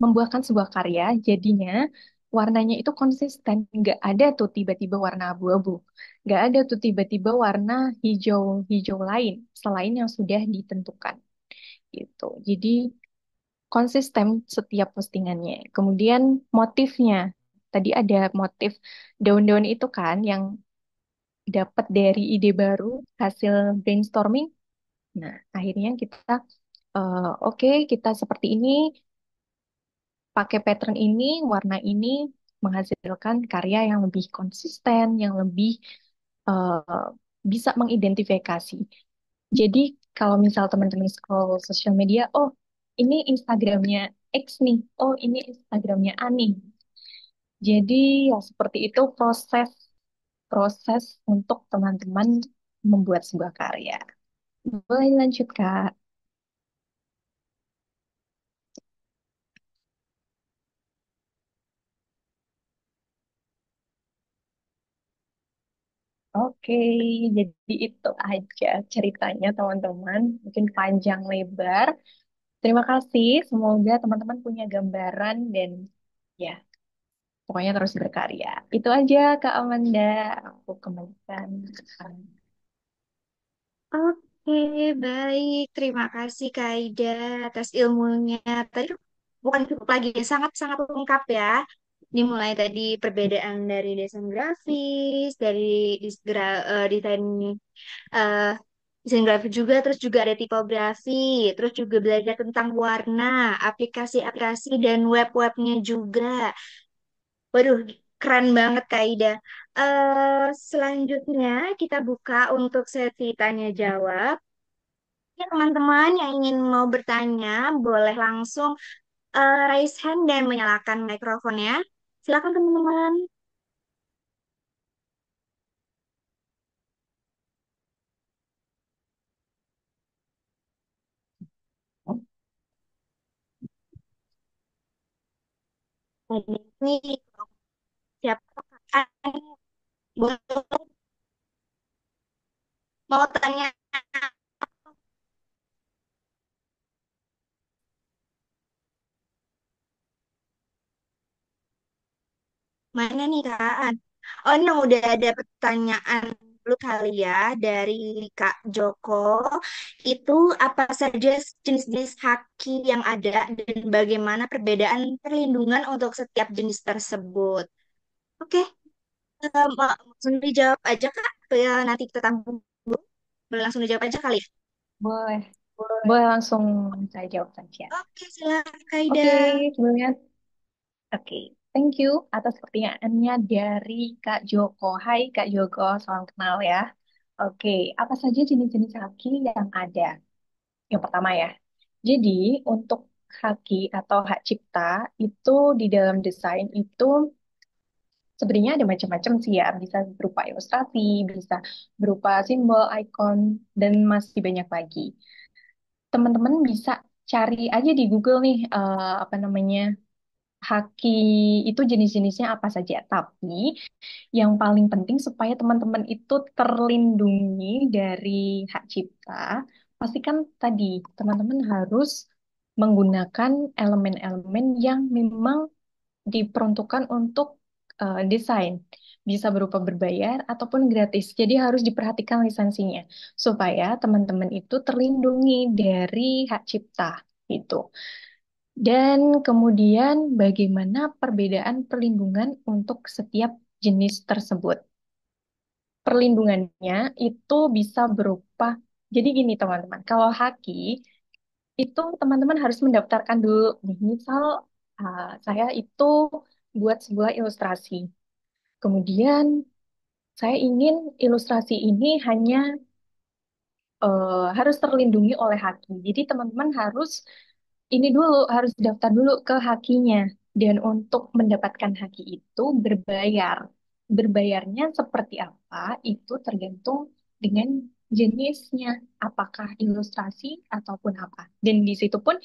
membuahkan sebuah karya, jadinya warnanya itu konsisten. Nggak ada tuh tiba-tiba warna abu-abu. Nggak ada tuh tiba-tiba warna hijau-hijau lain selain yang sudah ditentukan. Gitu. Jadi konsisten setiap postingannya. Kemudian motifnya. Tadi ada motif daun-daun itu kan yang dapat dari ide baru hasil brainstorming. Nah, akhirnya kita oke, kita seperti ini, pakai pattern ini, warna ini menghasilkan karya yang lebih konsisten, yang lebih eh, bisa mengidentifikasi. Jadi kalau misal teman-teman scroll sosial media, oh ini Instagramnya X nih, oh ini Instagramnya A nih. Jadi ya seperti itu proses proses untuk teman-teman membuat sebuah karya. Boleh lanjut, Kak. Oke, jadi itu aja ceritanya teman-teman. Mungkin panjang lebar. Terima kasih. Semoga teman-teman punya gambaran dan ya, pokoknya terus berkarya. Itu aja Kak Amanda. Aku kembalikan. Oke, baik. Terima kasih Kak Ida atas ilmunya. Tadi bukan cukup lagi, sangat-sangat lengkap ya. Dimulai tadi perbedaan dari desain grafis, dari desain eh, desain grafis juga, terus juga ada tipografi, terus juga belajar tentang warna, aplikasi-aplikasi dan web-webnya juga. Waduh, keren banget Kak Ida. Selanjutnya kita buka untuk sesi tanya jawab. Ya, teman-teman yang ingin mau bertanya, boleh langsung raise hand dan menyalakan mikrofonnya. Silakan teman-teman. Ini siapa? Boleh mau tanya mana nih Kak? Oh, ini yang udah ada pertanyaan dulu kali ya dari Kak Joko. Itu apa saja jenis-jenis haki yang ada dan bagaimana perbedaan perlindungan untuk setiap jenis tersebut? Oke, langsung dijawab aja Kak. Ya, nanti kita tanggung dulu. Boleh langsung dijawab aja kali ya? Boleh, boleh langsung saya jawab saja. Oke, silakan Kak Ida. Oke, sebelumnya, oke. Thank you atas pertanyaannya dari Kak Joko. Hai Kak Joko, salam kenal ya. Oke, apa saja jenis-jenis haki yang ada? Yang pertama ya. Jadi untuk haki atau hak cipta itu di dalam desain itu sebenarnya ada macam-macam sih ya. Bisa berupa ilustrasi, bisa berupa simbol, icon, dan masih banyak lagi. Teman-teman bisa cari aja di Google nih apa namanya haki itu jenis-jenisnya apa saja. Tapi yang paling penting supaya teman-teman itu terlindungi dari hak cipta, pastikan tadi teman-teman harus menggunakan elemen-elemen yang memang diperuntukkan untuk desain. Bisa berupa berbayar ataupun gratis. Jadi harus diperhatikan lisensinya supaya teman-teman itu terlindungi dari hak cipta gitu. Dan kemudian bagaimana perbedaan perlindungan untuk setiap jenis tersebut. Perlindungannya itu bisa berupa, jadi gini teman-teman, kalau haki itu teman-teman harus mendaftarkan dulu. Nih, misal saya itu buat sebuah ilustrasi. Kemudian saya ingin ilustrasi ini hanya harus terlindungi oleh haki. Jadi teman-teman harus ini dulu, harus daftar dulu ke hakinya. Dan untuk mendapatkan haki itu berbayar. Berbayarnya seperti apa itu tergantung dengan jenisnya, apakah ilustrasi ataupun apa. Dan di situ pun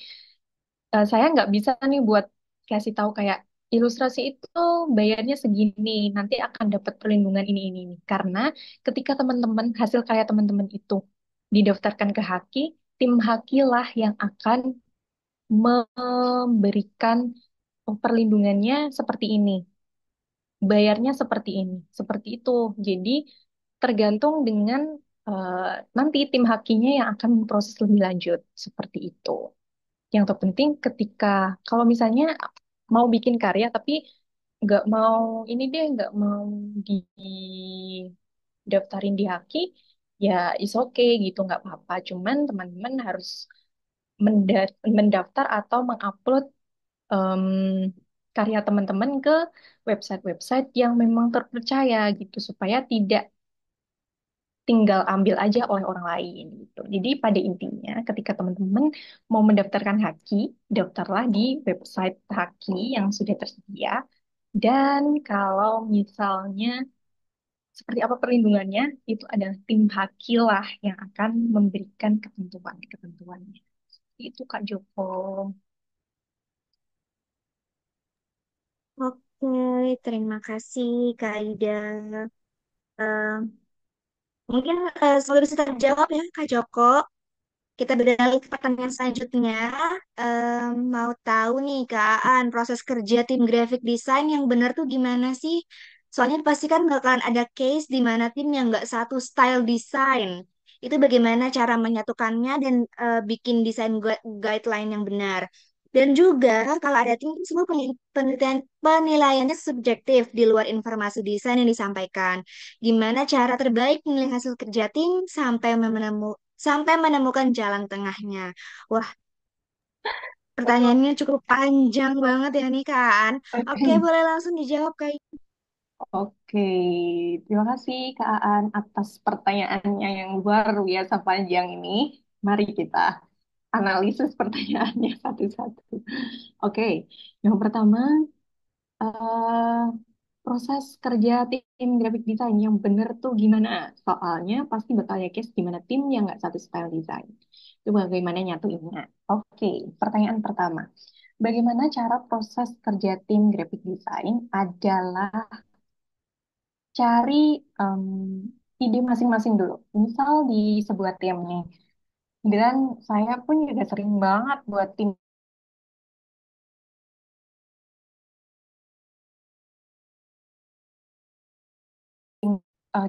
saya nggak bisa nih buat kasih tahu kayak ilustrasi itu bayarnya segini, nanti akan dapat perlindungan ini. Karena ketika teman-teman hasil karya teman-teman itu didaftarkan ke Haki, tim Haki lah yang akan memberikan perlindungannya seperti ini, bayarnya seperti ini, seperti itu. Jadi tergantung dengan eh, nanti tim hakinya yang akan memproses lebih lanjut seperti itu. Yang terpenting ketika kalau misalnya mau bikin karya tapi nggak mau ini deh nggak mau didaftarin di Haki, ya is okay gitu nggak apa-apa. Cuman teman-teman harus mendaftar atau mengupload em, karya teman-teman ke website-website yang memang terpercaya gitu supaya tidak tinggal ambil aja oleh orang lain gitu. Jadi pada intinya ketika teman-teman mau mendaftarkan Haki, daftarlah di website Haki yang sudah tersedia. Dan kalau misalnya seperti apa perlindungannya, itu adalah tim Haki lah yang akan memberikan ketentuan-ketentuannya. Itu Kak Joko. Oke, terima kasih Kak Ida. Eh, Mungkin selalu bisa terjawab ya Kak Joko. Kita beralih ke pertanyaan selanjutnya. Mau tahu nih Kak Aan, proses kerja tim graphic design yang benar tuh gimana sih? Soalnya pasti kan bakalan ada case di mana tim yang nggak satu style desain. Itu bagaimana cara menyatukannya dan bikin desain guideline yang benar. Dan juga kalau ada tim, semua penelitian penilaiannya subjektif di luar informasi desain yang disampaikan. Gimana cara terbaik menilai hasil kerja tim sampai menemukan jalan tengahnya. Wah, pertanyaannya cukup panjang banget ya nih kan. Oke, Oke. boleh langsung dijawab Kak. Oke, terima kasih Kak Aan atas pertanyaannya yang luar biasa panjang ini. Mari kita analisis pertanyaannya satu-satu. Oke, yang pertama, eh, proses kerja tim graphic design yang benar tuh gimana? Soalnya pasti bakal ya case gimana tim yang nggak satu style design. Itu bagaimana nyatuinnya. Oke, pertanyaan pertama. Bagaimana cara proses kerja tim graphic design adalah cari em, ide masing-masing dulu. Misal di sebuah tim nih, dan saya pun juga sering banget buat tim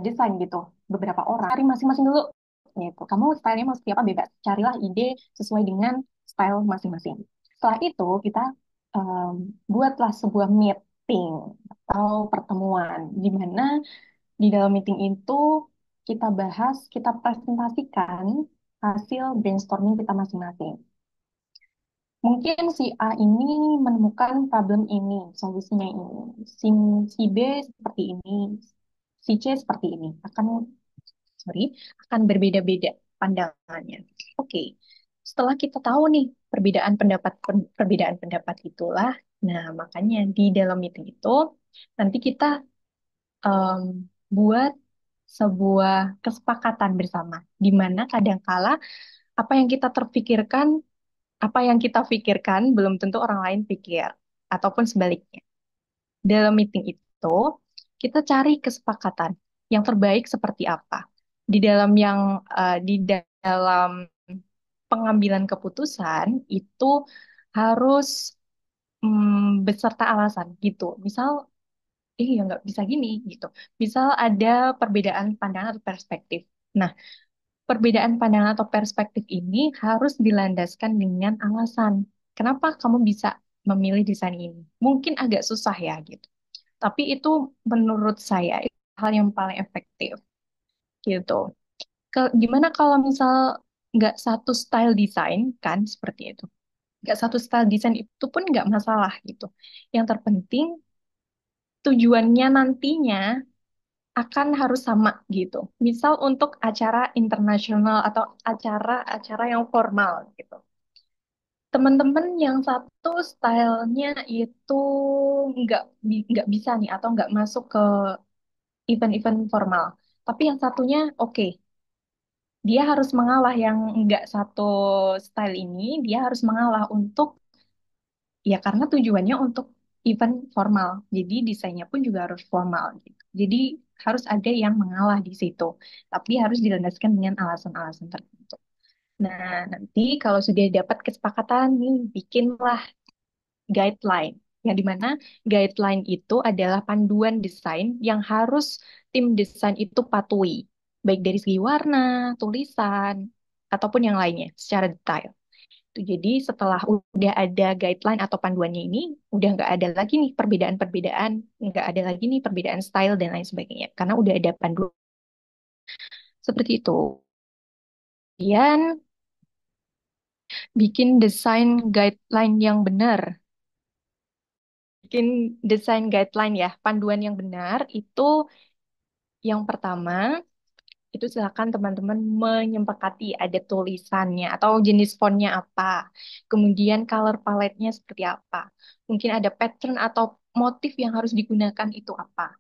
desain gitu. Beberapa orang cari masing-masing dulu. Gitu. Kamu stylenya mau seperti apa bebas. Carilah ide sesuai dengan style masing-masing. Setelah itu kita em, buatlah sebuah meeting atau pertemuan di mana di dalam meeting itu kita bahas, kita presentasikan hasil brainstorming kita masing-masing. Mungkin si A ini menemukan problem ini, solusinya ini. Si, si B seperti ini, si C seperti ini. Sorry, akan berbeda-beda pandangannya. Oke, setelah kita tahu nih perbedaan pendapat itulah, nah makanya di dalam meeting itu nanti kita em, buat sebuah kesepakatan bersama, di mana kadangkala apa yang kita terpikirkan, apa yang kita pikirkan belum tentu orang lain pikir, ataupun sebaliknya. Dalam meeting itu, kita cari kesepakatan yang terbaik seperti apa. Di dalam di dalam pengambilan keputusan itu harus beserta alasan gitu. Misal, ya nggak bisa gini gitu. Misal ada perbedaan pandangan atau perspektif. Nah, perbedaan pandangan atau perspektif ini harus dilandaskan dengan alasan. Kenapa kamu bisa memilih desain ini? Mungkin agak susah ya gitu. Tapi itu menurut saya itu hal yang paling efektif gitu. Gimana kalau misal nggak satu style desain kan seperti itu. Nggak satu style desain itu pun nggak masalah gitu. Yang terpenting tujuannya nantinya akan harus sama gitu. Misal untuk acara internasional atau acara-acara yang formal gitu. Teman-teman yang satu stylenya itu nggak bisa nih atau nggak masuk ke event-event formal. Tapi yang satunya oke, dia harus mengalah yang nggak satu style ini, dia harus mengalah untuk ya karena tujuannya untuk event formal. Jadi desainnya pun juga harus formal gitu. Jadi harus ada yang mengalah di situ. Tapi harus dilandaskan dengan alasan-alasan tertentu. Nah, nanti kalau sudah dapat kesepakatan nih, bikinlah guideline. Yang dimana guideline itu adalah panduan desain yang harus tim desain itu patuhi. Baik dari segi warna, tulisan, ataupun yang lainnya secara detail. Jadi setelah udah ada guideline atau panduannya ini, udah nggak ada lagi nih perbedaan-perbedaan, nggak ada lagi nih perbedaan style dan lain sebagainya, karena udah ada panduan seperti itu. Kemudian bikin desain guideline yang benar, bikin desain guideline ya, panduan yang benar itu yang pertama. Itu silakan teman-teman menyepakati ada tulisannya atau jenis fontnya apa. Kemudian color palette-nya seperti apa. Mungkin ada pattern atau motif yang harus digunakan itu apa.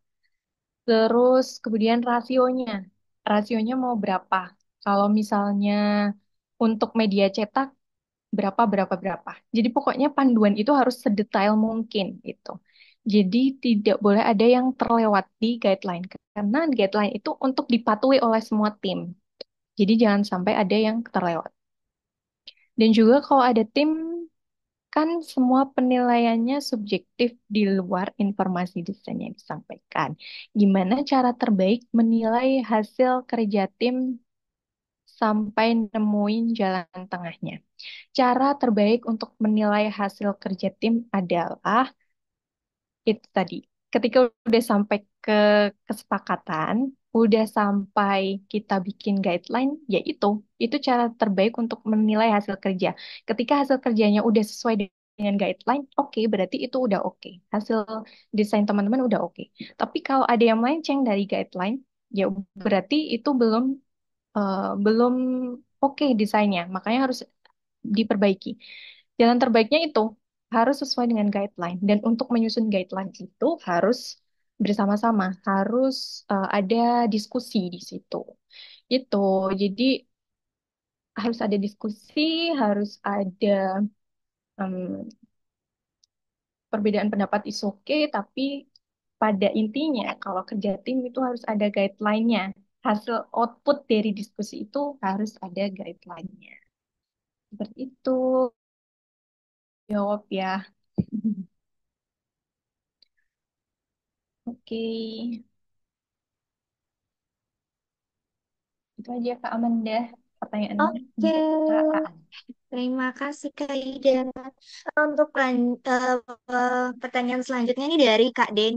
Terus kemudian rasionya. Rasionya mau berapa? Kalau misalnya untuk media cetak berapa berapa berapa. Jadi pokoknya panduan itu harus sedetail mungkin gitu. Jadi tidak boleh ada yang terlewat di guideline karena guideline itu untuk dipatuhi oleh semua tim. Jadi jangan sampai ada yang terlewat. Dan juga kalau ada tim, kan semua penilaiannya subjektif di luar informasi desain yang disampaikan. Gimana cara terbaik menilai hasil kerja tim sampai nemuin jalan tengahnya? Cara terbaik untuk menilai hasil kerja tim adalah itu tadi. Ketika udah sampai ke kesepakatan, udah sampai kita bikin guideline, ya itu cara terbaik untuk menilai hasil kerja. Ketika hasil kerjanya udah sesuai dengan guideline, oke, berarti itu udah oke. Hasil desain teman-teman udah oke. Tapi kalau ada yang melenceng dari guideline, ya berarti itu belum oke desainnya. Makanya harus diperbaiki. Jalan terbaiknya itu harus sesuai dengan guideline. Dan untuk menyusun guideline itu harus bersama-sama, harus ada diskusi di situ. Itu. Jadi harus ada diskusi, harus ada em, perbedaan pendapat is okay, tapi pada intinya kalau kerja tim itu harus ada guideline-nya. Hasil output dari diskusi itu harus ada guideline-nya. Seperti itu. Jawab ya. Oke. Itu aja Kak Amanda pertanyaan Oke, untuk Kak Aan. terima kasih Kak Ida. Untuk pertanyaan selanjutnya ini dari Kak Den.